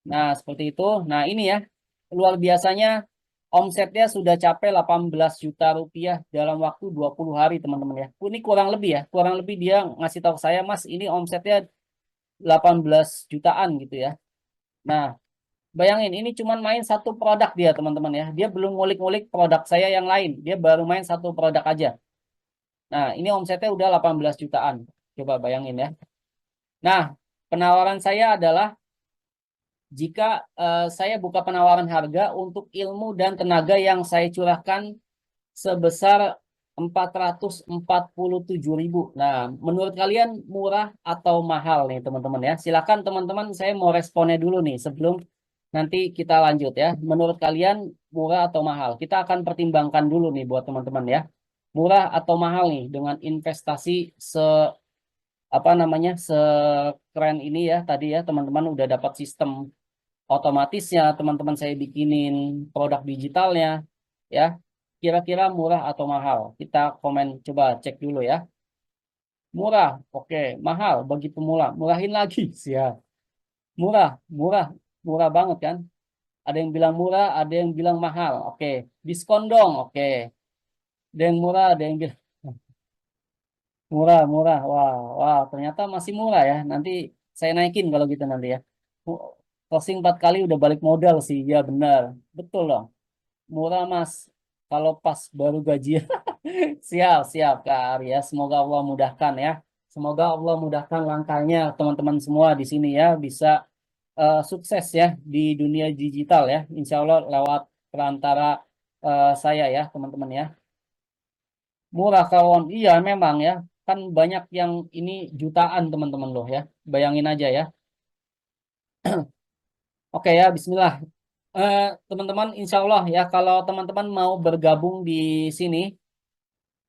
Nah, seperti itu. Nah, ini ya, luar biasanya omsetnya sudah capai 18 juta rupiah dalam waktu 20 hari, teman-teman ya. Ini kurang lebih ya, kurang lebih dia ngasih tahu saya, Mas, ini omsetnya 18 jutaan gitu ya. Nah, bayangin, ini cuma main satu produk dia, teman-teman ya. Dia belum ngulik-ngulik produk saya yang lain. Dia baru main satu produk aja. Nah, ini omsetnya udah 18 jutaan. Coba bayangin ya. Nah, penawaran saya adalah jika saya buka penawaran harga untuk ilmu dan tenaga yang saya curahkan sebesar 447.000. Nah, menurut kalian murah atau mahal nih teman-teman ya? Silakan teman-teman, saya mau responnya dulu nih sebelum nanti kita lanjut ya. Menurut kalian murah atau mahal? Kita akan pertimbangkan dulu nih buat teman-teman ya. Murah atau mahal nih dengan investasi apa namanya sekeren ini ya tadi ya teman-teman udah dapat sistem otomatisnya, teman-teman saya bikinin produk digitalnya, ya. Kira-kira murah atau mahal? Kita komen, coba cek dulu ya. Murah, oke. Mahal bagi pemula, murahin lagi, siap. Murah, murah. Murah banget kan? Ada yang bilang murah, ada yang bilang mahal. Oke, diskon dong. Oke, ada yang murah, ada yang bilang murah, murah. Wah, wah, ternyata masih murah ya. Nanti saya naikin kalau gitu nanti ya. Closing 4 kali udah balik modal sih. Ya benar, betul loh. Murah Mas. Kalau pas baru gajian. Siap, siap Kak Arya. Semoga Allah mudahkan ya. Semoga Allah mudahkan langkahnya teman-teman semua di sini ya bisa sukses ya di dunia digital ya. Insya Allah lewat perantara saya ya teman-teman ya. Murah kawan. Iya memang ya. Kan banyak yang ini jutaan teman-teman loh ya. Bayangin aja ya. Oke ya, Bismillah. Teman-teman, insya Allah ya kalau teman-teman mau bergabung di sini.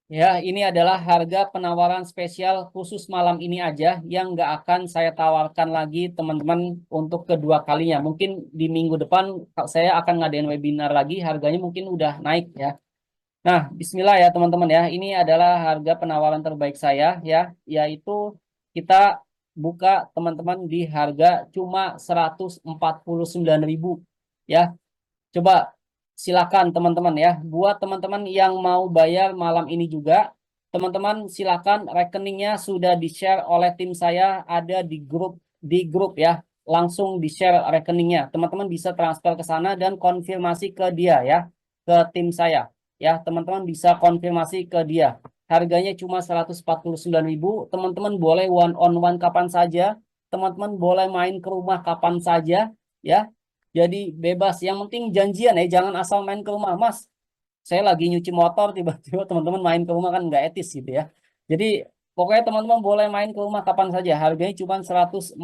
Ya, ini adalah harga penawaran spesial khusus malam ini aja yang nggak akan saya tawarkan lagi teman-teman untuk kedua kalinya. Mungkin di minggu depan saya akan ngadain webinar lagi, harganya mungkin udah naik ya. Nah, Bismillah ya teman-teman ya. Ini adalah harga penawaran terbaik saya ya, yaitu kita buka teman-teman di harga cuma 149.000 ya. Coba silakan teman-teman ya. Buat teman-teman yang mau bayar malam ini juga, teman-teman silakan rekeningnya sudah di-share oleh tim saya ada di grup ya. Langsung di-share rekeningnya. Teman-teman bisa transfer ke sana dan konfirmasi ke dia ya, ke tim saya. Ya, teman-teman bisa konfirmasi ke dia. Harganya cuma 149.000. Teman-teman boleh one on one kapan saja. Teman-teman boleh main ke rumah kapan saja ya. Jadi bebas. Yang penting janjian ya, jangan asal main ke rumah. Mas, saya lagi nyuci motor, tiba-tiba teman-teman main ke rumah kan nggak etis gitu ya. Jadi pokoknya teman-teman boleh main ke rumah kapan saja. Harganya cuma 149.000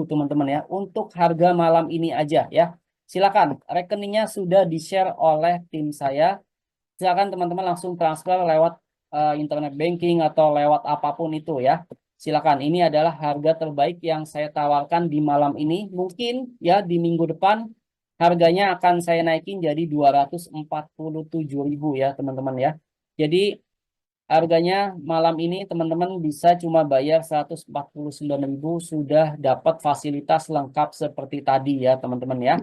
teman-teman ya. Untuk harga malam ini aja ya. Silakan, rekeningnya sudah di-share oleh tim saya. Silakan teman-teman langsung transfer lewat internet banking atau lewat apapun itu ya. Silakan. Ini adalah harga terbaik yang saya tawarkan di malam ini. Mungkin ya di minggu depan harganya akan saya naikin jadi 247.000 ya teman-teman ya. Jadi harganya malam ini teman-teman bisa cuma bayar 149.000 sudah dapat fasilitas lengkap seperti tadi ya teman-teman ya.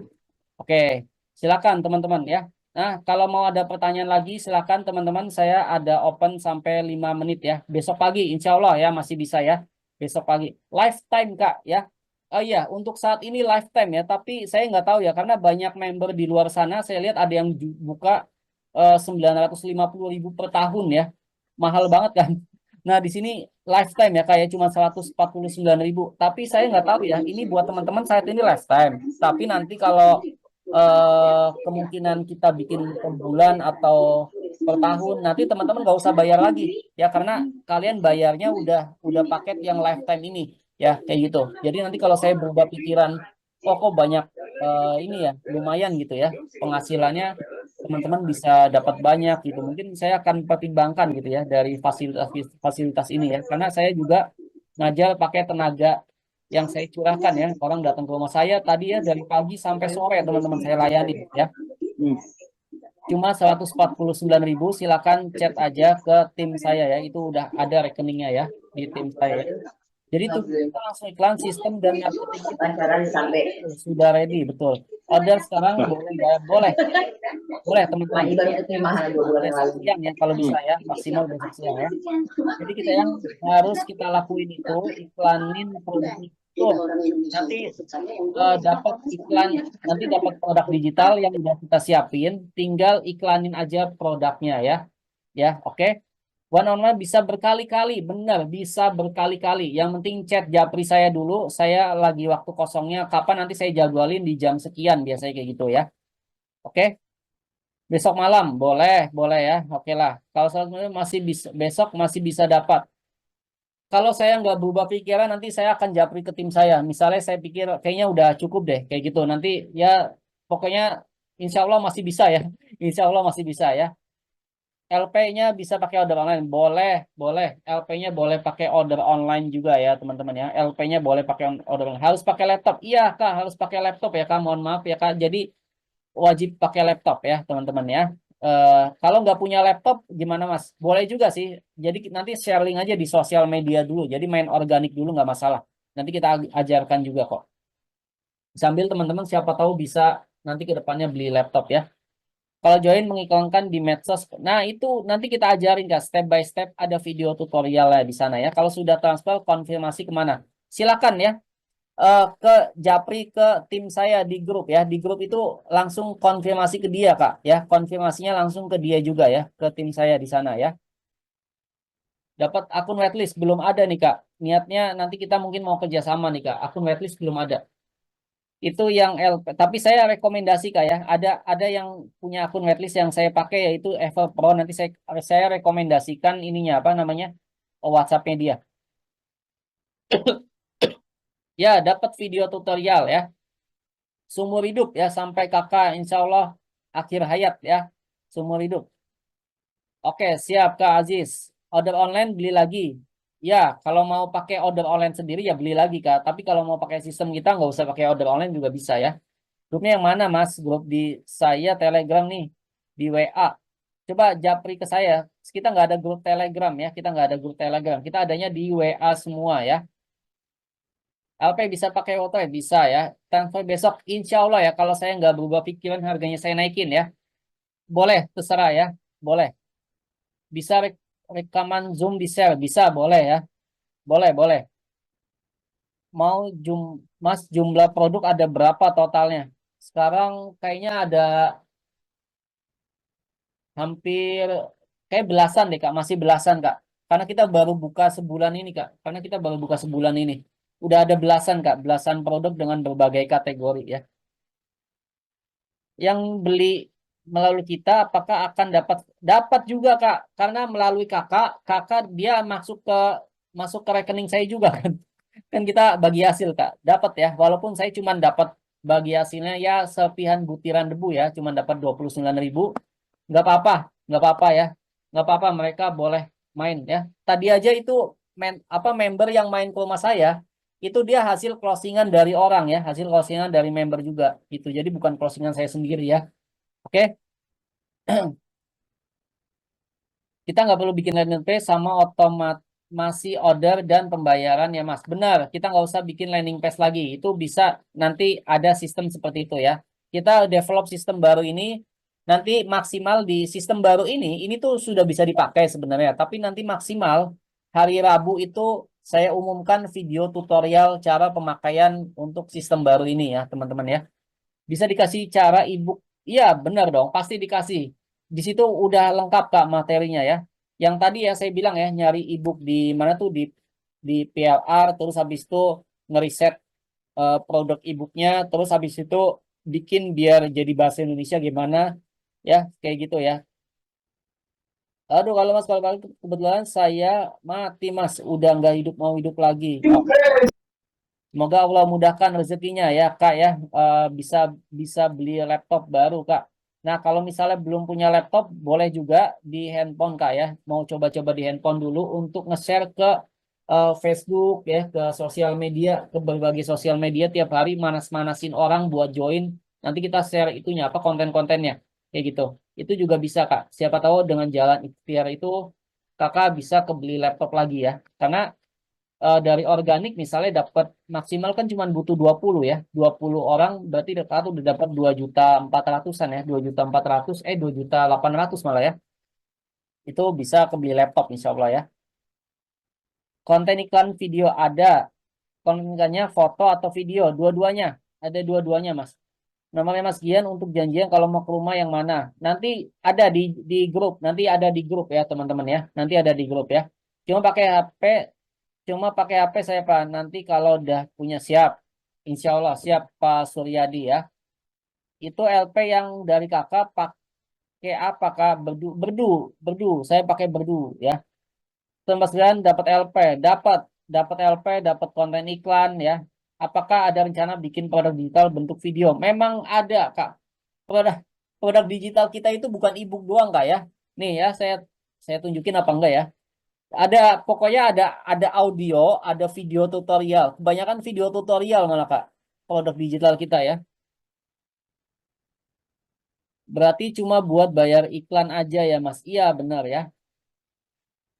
Oke, silakan teman-teman ya. Nah, kalau mau ada pertanyaan lagi, silakan teman-teman. Saya ada open sampai 5 menit ya. Besok pagi, insya Allah ya masih bisa ya. Besok pagi. Lifetime, Kak ya. Oh iya, untuk saat ini lifetime ya. Tapi saya nggak tahu ya, karena banyak member di luar sana. Saya lihat ada yang buka 950.000 per tahun ya. Mahal banget kan. Nah, di sini lifetime ya, kayak cuma 149.000. Tapi saya nggak tahu ya, ini buat teman-teman saat ini lifetime. Tapi nanti kalau kemungkinan kita bikin per bulan atau per tahun nanti teman-teman nggak usah bayar lagi ya karena kalian bayarnya udah paket yang lifetime ini ya kayak gitu jadi nanti kalau saya berubah pikiran oh kok banyak ini ya lumayan gitu ya penghasilannya teman-teman bisa dapat banyak gitu mungkin saya akan pertimbangkan gitu ya dari fasilitas fasilitas ini ya karena saya juga ngajar pakai tenaga yang saya curahkan ya. Orang datang ke rumah saya tadi ya dari pagi sampai sore teman-teman saya layani ya. Cuma 149.000 silakan chat aja ke tim saya ya. Itu udah ada rekeningnya ya di tim saya. Jadi tuh kita langsung iklan sistem dan marketing kita Pacaran sampai sudah ready betul. Order sekarang boleh nggak? Boleh, boleh teman-teman. Mak baru terima 2 bulan yang Besok lalu. siang ya kalau bisa ya maksimal besok siang ya. Jadi kita yang harus kita lakuin itu iklanin produk itu. Nanti dapat iklan, nanti dapat produk digital yang udah kita siapin, tinggal iklanin aja produknya ya. Ya, oke. One on one bisa berkali-kali, benar, bisa berkali-kali. Yang penting chat japri saya dulu, saya lagi waktu kosongnya, kapan nanti saya jadwalin di jam sekian, biasanya kayak gitu ya. Oke, besok malam, boleh, boleh ya, oke lah. Kalau soalnya masih bisa, besok masih bisa dapat. Kalau saya nggak berubah pikiran, nanti saya akan japri ke tim saya. Misalnya saya pikir kayaknya udah cukup deh, kayak gitu. Nanti ya pokoknya insya Allah masih bisa ya. Insya Allah masih bisa ya. LP-nya bisa pakai order online, boleh, boleh. LP-nya boleh pakai order online juga ya teman-teman ya. LP-nya boleh pakai order online. Harus pakai laptop, iya Kak, harus pakai laptop ya Kak. Mohon maaf ya Kak. Jadi wajib pakai laptop ya teman-teman ya. Kalau nggak punya laptop gimana Mas? Boleh juga sih. Jadi nanti sharing aja di sosial media dulu. Jadi main organik dulu nggak masalah. Nanti kita ajarkan juga kok. Sambil teman-teman siapa tahu bisa nanti ke depannya beli laptop ya. Kalau join mengiklankan di medsos, nah itu nanti kita ajarin Kak, step by step ada video tutorialnya di sana ya. Kalau sudah transfer, konfirmasi kemana? Silakan ya, ke Japri, ke tim saya di grup ya. Di grup itu langsung konfirmasi ke dia Kak ya. Konfirmasinya langsung ke dia juga ya, ke tim saya di sana ya. Dapat akun whitelist belum ada nih Kak. Niatnya nanti kita mungkin mau kerjasama nih Kak. Akun whitelist belum ada. Itu yang LP. Tapi saya rekomendasi Kak ya. Ada yang punya akun whitelist yang saya pakai yaitu Ever Pro. Nanti saya rekomendasikan ininya apa namanya, WhatsApp-nya dia. Ya, dapat video tutorial ya. Seumur hidup ya sampai kakak insya Allah akhir hayat ya. Seumur hidup. Oke, siap Kak Aziz. Order online beli lagi. Ya, kalau mau pakai order online sendiri ya beli lagi Kak. Tapi kalau mau pakai sistem kita nggak usah pakai order online juga bisa ya. Grupnya yang mana Mas? Grup di saya Telegram nih. Di WA. Coba japri ke saya. Kita nggak ada grup Telegram ya. Kita nggak ada grup Telegram. Kita adanya di WA semua ya. LP bisa pakai auto ya? Bisa ya. Transfer besok insya Allah ya. Kalau saya nggak berubah pikiran harganya saya naikin ya. Boleh, terserah ya. Boleh. Bisa rekaman Zoom di share. Bisa, boleh ya. Boleh, boleh. Mau Mas jumlah produk ada berapa totalnya? Sekarang kayaknya ada hampir kayak belasan deh Kak, masih belasan Kak. Karena kita baru buka sebulan ini Kak. Karena kita baru buka sebulan ini. Udah ada belasan Kak, belasan produk dengan berbagai kategori ya. Yang beli melalui kita apakah akan dapat juga Kak? Karena melalui kakak dia masuk ke rekening saya juga kan. Kan kita bagi hasil Kak. Dapat ya, walaupun saya cuma dapat bagi hasilnya ya serpihan butiran debu ya, cuma dapat 29.000. Nggak apa-apa, nggak apa-apa ya, nggak apa-apa, mereka boleh main ya. Tadi aja itu member yang main ke rumah saya itu dia hasil closingan dari orang ya, hasil closingan dari member juga itu, jadi bukan closingan saya sendiri ya. Oke. Kita nggak perlu bikin landing page sama otomasi order dan pembayaran ya Mas. Benar, kita nggak usah bikin landing page lagi. Itu bisa nanti ada sistem seperti itu ya. Kita develop sistem baru ini, nanti maksimal di sistem baru ini tuh sudah bisa dipakai sebenarnya. Tapi nanti maksimal hari Rabu itu saya umumkan video tutorial cara pemakaian untuk sistem baru ini ya teman-teman ya. Bisa dikasih cara ebook. Iya, benar dong, pasti dikasih. Di situ udah lengkap Kak materinya ya. Yang tadi ya saya bilang ya, nyari ebook di mana tuh di PLR, terus habis itu ngeriset produk ebooknya, terus habis itu bikin biar jadi bahasa Indonesia gimana ya, kayak gitu ya. Aduh, kalau kebetulan saya mati Mas, udah nggak hidup mau hidup lagi. Semoga Allah mudahkan rezekinya ya Kak ya. Bisa bisa beli laptop baru Kak. Nah kalau misalnya belum punya laptop boleh juga di handphone Kak ya. Mau coba-coba di handphone dulu untuk nge-share ke Facebook ya, ke sosial media, ke berbagai sosial media tiap hari manas-manasin orang buat join. Nanti kita share itunya apa konten-kontennya kayak gitu. Itu juga bisa Kak. Siapa tahu dengan jalan ikhtiar itu Kakak bisa kebeli laptop lagi ya. Karena dari organik misalnya dapat maksimal kan cuma butuh 20 ya. 20 orang berarti dekat udah dapat 2.400.000-an ya. 2.400.000 2.800.000 malah ya. Itu bisa kebeli laptop insya Allah ya. Konten iklan video ada. Konten iklannya foto atau video. Dua-duanya. Ada dua-duanya Mas. Namanya Mas Gian untuk janjian kalau mau ke rumah yang mana. Nanti ada di grup. Nanti ada di grup ya teman-teman ya. Nanti ada di grup ya. Cuma pakai HP Cuma pakai HP saya Pak. Nanti kalau udah punya siap, insya Allah siap Pak Suryadi ya. Itu LP yang dari kakak pakai apa Kak? Berdu. Saya pakai berdu ya. Mas Gran dapat LP, dapat LP, dapat konten iklan ya. Apakah ada rencana bikin produk digital bentuk video? Memang ada Kak. Produk produk digital kita itu bukan e-book doang Kak ya. Nih ya, saya tunjukin apa enggak ya. Ada pokoknya ada audio, ada video tutorial. Kebanyakan video tutorial malah Kak. Produk digital kita ya. Berarti cuma buat bayar iklan aja ya Mas. Iya benar ya.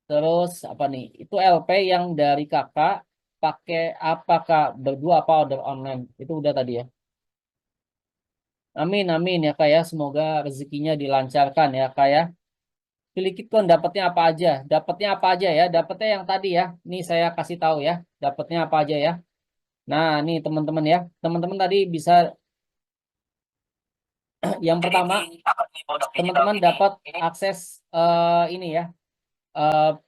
Terus apa nih? Itu LP yang dari Kakak pakai apa Kak? Berdua apa order online? Itu udah tadi ya. Amin, amin ya Kak ya. Semoga rezekinya dilancarkan ya Kak ya. Pilih Kitcoin dapatnya apa aja? Dapatnya apa aja ya? Dapatnya yang tadi ya. Nih saya kasih tahu ya. Dapatnya apa aja ya. Nah, nih teman-teman ya. Teman-teman tadi bisa yang pertama teman-teman dapat akses ini ya.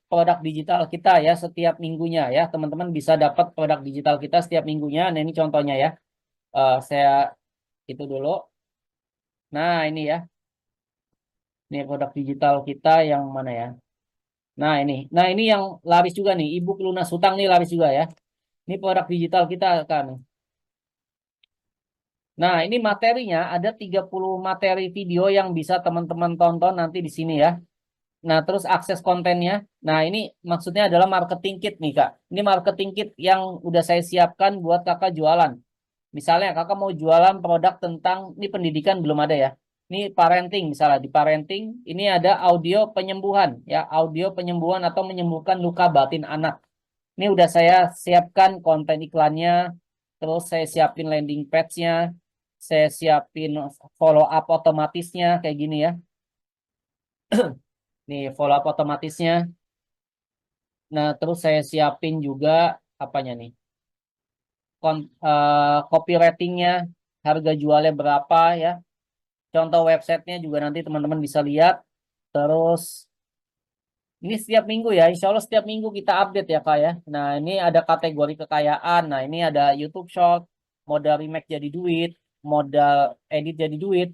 Produk digital kita ya setiap minggunya ya. Teman-teman bisa dapat produk digital kita setiap minggunya. Nah, ini contohnya ya. Saya itu dulu. Nah, ini ya. Ini produk digital kita yang mana ya? Nah, ini. Nah, ini yang laris juga nih. Ebook Lunas Hutang nih laris juga ya. Ini produk digital kita kan. Nah, ini materinya ada 30 materi video yang bisa teman-teman tonton nanti di sini ya. Nah, terus akses kontennya. Nah, ini maksudnya adalah marketing kit nih, Kak. Ini marketing kit yang udah saya siapkan buat Kakak jualan. Misalnya Kakak mau jualan produk tentang ini pendidikan belum ada ya. Ini parenting misalnya di parenting ini ada audio penyembuhan ya, audio penyembuhan atau menyembuhkan luka batin anak. Ini udah saya siapkan konten iklannya, terus saya siapin landing page-nya, saya siapin follow up otomatisnya kayak gini ya. Nih follow up otomatisnya. Nah, terus saya siapin juga apanya nih? Copywriting-nya, harga jualnya berapa ya. Contoh websitenya juga nanti teman-teman bisa lihat. Terus ini setiap minggu ya, insya Allah setiap minggu kita update ya Kak ya. Nah ini ada kategori kekayaan. Nah ini ada YouTube Short, modal remake jadi duit, modal edit jadi duit,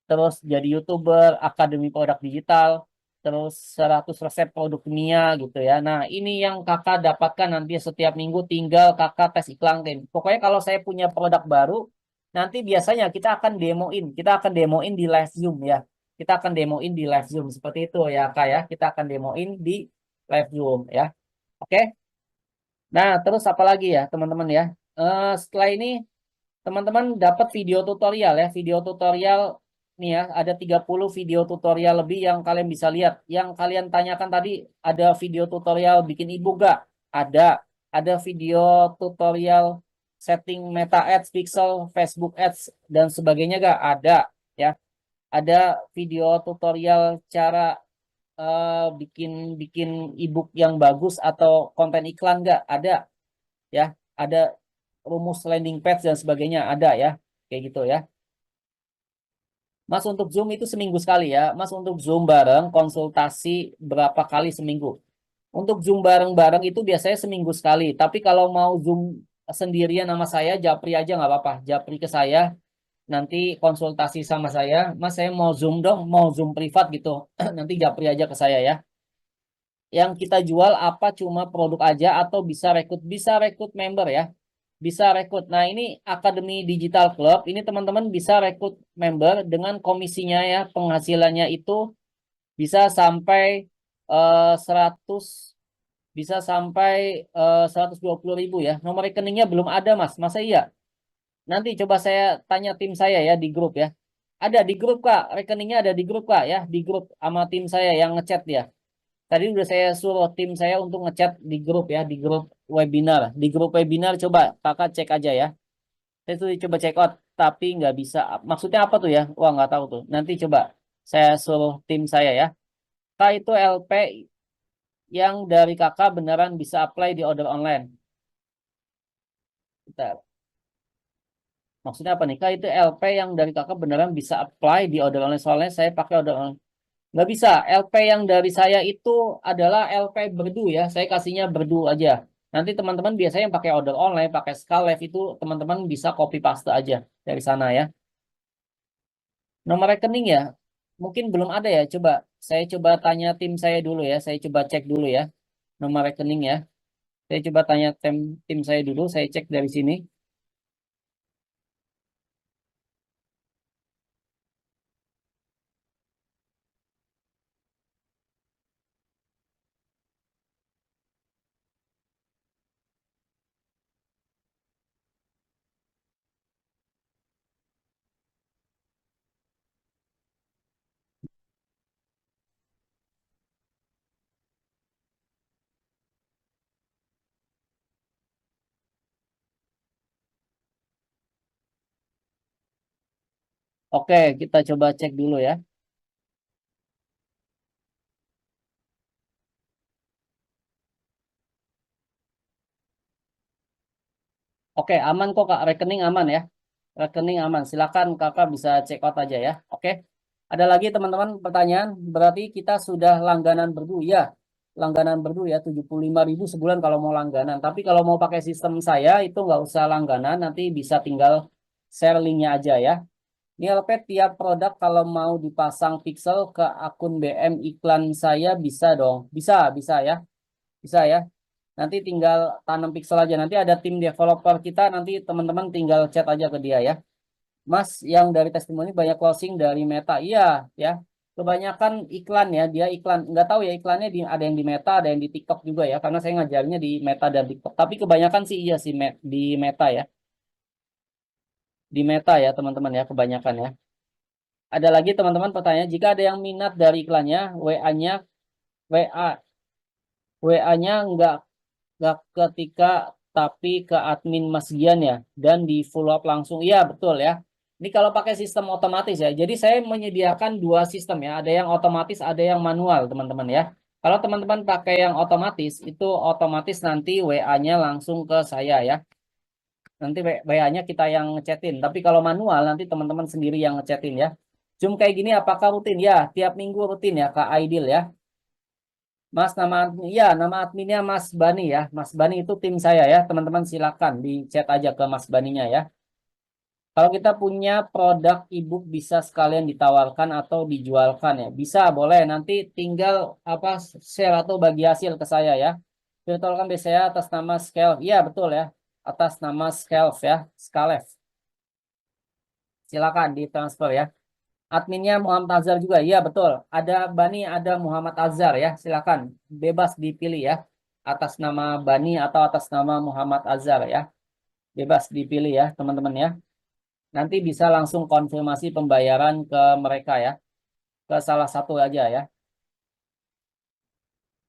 terus jadi YouTuber, akademi produk digital, terus 100 resep produk kimia gitu ya. Nah ini yang Kakak dapatkan nanti setiap minggu tinggal Kakak tes iklan tim. Pokoknya kalau saya punya produk baru, nanti biasanya kita akan demoin di live Zoom ya. Kita akan demoin di live Zoom seperti itu ya Kak ya. Kita akan demoin di live Zoom ya. Oke. Nah, terus apa lagi ya teman-teman ya? Setelah ini teman-teman dapat video tutorial ya. Video tutorial nih ya, ada 30 video tutorial lebih yang kalian bisa lihat. Yang kalian tanyakan tadi, ada video tutorial bikin ebook gak? Ada. Ada video tutorial setting Meta Ads, Pixel, Facebook Ads dan sebagainya gak? Ada ya. Ada video tutorial cara bikin bikin ebook yang bagus atau konten iklan gak? Ada ya. Ada rumus landing page dan sebagainya ada ya. Kayak gitu ya. Mas untuk Zoom itu seminggu sekali ya. Mas untuk Zoom bareng konsultasi berapa kali seminggu? Untuk Zoom bareng-bareng itu biasanya seminggu sekali. Tapi kalau mau Zoom sendirian sama saya, Japri aja nggak apa-apa. Japri ke saya, nanti konsultasi sama saya. Mas saya mau Zoom dong, mau Zoom privat gitu. Nanti Japri aja ke saya ya. Yang kita jual apa cuma produk aja atau bisa rekrut member ya. Bisa rekrut. Nah, ini Akademi Digital Club. Ini teman-teman bisa rekrut member dengan komisinya ya. Penghasilannya itu bisa sampai 100 bisa sampai 120.000 ya. Nomor rekeningnya belum ada, Mas. Masa iya? Nanti coba saya tanya tim saya ya di grup ya. Ada di grup, Kak. Rekeningnya ada di grup, Kak ya. Di grup sama tim saya yang ngechat ya. Tadi udah saya suruh tim saya untuk ngechat di grup ya, di grup webinar. Di grup webinar coba kakak cek aja ya. Saya tuh coba check out, tapi nggak bisa. Maksudnya apa tuh ya? Wah nggak tahu tuh. Nanti coba saya suruh tim saya ya. Kak itu LP yang dari kakak beneran bisa apply di order online. Bentar. Maksudnya apa nih? Kak itu LP yang dari kakak beneran bisa apply di order online. Soalnya saya pakai order online. Nggak bisa. LP yang dari saya itu adalah LP berdu ya. Saya kasihnya berdu aja. Nanti teman-teman biasanya yang pakai order online, pakai Skalive itu teman-teman bisa copy paste aja dari sana ya. Nomor rekening ya, mungkin belum ada ya. Saya coba tanya tim saya dulu ya. Saya coba cek dulu ya. Nomor rekening ya. Saya coba tanya tim saya dulu. Saya cek dari sini. Oke, kita coba cek dulu ya. Oke, aman kok Kak. Rekening aman ya. Rekening aman. Silakan Kakak bisa check out aja ya. Oke. Ada lagi teman-teman pertanyaan? Berarti kita sudah langganan Berdu ya. Langganan Berdu ya 75.000 sebulan kalau mau langganan. Tapi kalau mau pakai sistem saya itu nggak usah langganan. Nanti bisa tinggal share linknya aja ya. Ini LP tiap produk kalau mau dipasang pixel ke akun BM iklan saya bisa dong. Bisa, bisa ya. Bisa ya. Nanti tinggal tanam pixel aja. Nanti ada tim developer kita. Nanti teman-teman tinggal chat aja ke dia ya. Mas, yang dari testimoni banyak closing dari Meta. Iya, ya. Kebanyakan iklan ya. Dia iklan. Nggak tahu ya iklannya ada yang di Meta, ada yang di TikTok juga ya. Karena saya ngajarnya di Meta dan TikTok. Tapi kebanyakan sih iya sih di Meta ya. Di Meta ya teman-teman ya. Kebanyakan ya. Ada lagi teman-teman pertanyaan. Jika ada yang minat dari iklannya, WA, WA-nya nggak ketika tapi ke admin Mas Gian ya dan di follow up langsung. Iya betul ya. Ini kalau pakai sistem otomatis ya. Jadi saya menyediakan dua sistem ya. Ada yang otomatis, ada yang manual teman-teman ya. Kalau teman-teman pakai yang otomatis itu otomatis nanti WA-nya langsung ke saya ya. Nanti WA-nya kita yang ngechatin. Tapi kalau manual nanti teman-teman sendiri yang ngechatin ya. Zoom kayak gini apakah rutin? Ya, tiap minggu rutin ya Kak Aidil ya. Mas, ya, nama adminnya Mas Bani ya. Mas Bani itu tim saya ya. Teman-teman silakan di chat aja ke Mas Baninya ya. Kalau kita punya produk ebook bisa sekalian ditawarkan atau dijualkan ya. Bisa, boleh. Nanti tinggal apa share atau bagi hasil ke saya ya. Virtualkan biasanya atas nama Scalf. Iya, betul ya. Atas nama Scalf ya. Scalf. Silakan ditransfer ya. Adminnya Muhammad Azhar juga. Iya, betul. Ada Bani, ada Muhammad Azhar ya. Silakan. Bebas dipilih ya. Atas nama Bani atau atas nama Muhammad Azhar ya. Bebas dipilih ya, teman-teman ya. Nanti bisa langsung konfirmasi pembayaran ke mereka ya. Ke salah satu aja ya.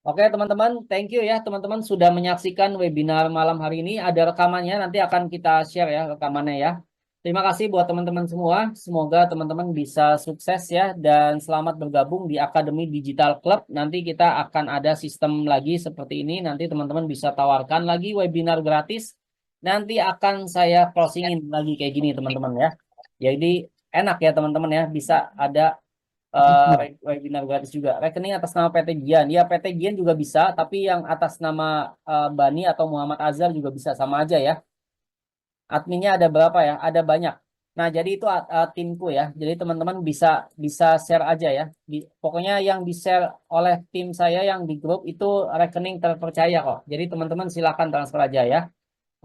Oke, teman-teman. Thank you ya, teman-teman sudah menyaksikan webinar malam hari ini. Ada rekamannya, nanti akan kita share ya rekamannya ya. Terima kasih buat teman-teman semua. Semoga teman-teman bisa sukses ya dan selamat bergabung di Akademi Digital Club. Nanti kita akan ada sistem lagi seperti ini. Nanti teman-teman bisa tawarkan lagi webinar gratis. Nanti akan saya closingin lagi kayak gini teman-teman ya. Jadi enak ya teman-teman ya. Bisa ada webinar gratis juga. Rekening atas nama PT Gian. Ya PT Gian juga bisa. Tapi yang atas nama Bani atau Muhammad Azhar juga bisa sama aja ya. Adminnya ada berapa ya? Ada banyak. Nah, jadi itu timku ya. Jadi teman-teman bisa bisa share aja ya. Pokoknya yang di-share oleh tim saya yang di grup itu rekening terpercaya kok. Jadi teman-teman silakan transfer aja ya.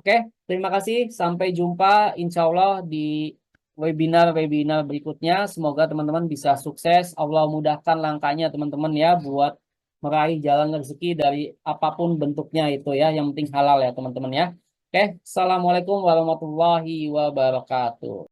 Oke, terima kasih. Sampai jumpa insya Allah di webinar-webinar berikutnya. Semoga teman-teman bisa sukses. Allah mudahkan langkahnya teman-teman ya buat meraih jalan rezeki dari apapun bentuknya itu ya. Yang penting halal ya teman-teman ya. Oke, Assalamualaikum warahmatullahi wabarakatuh.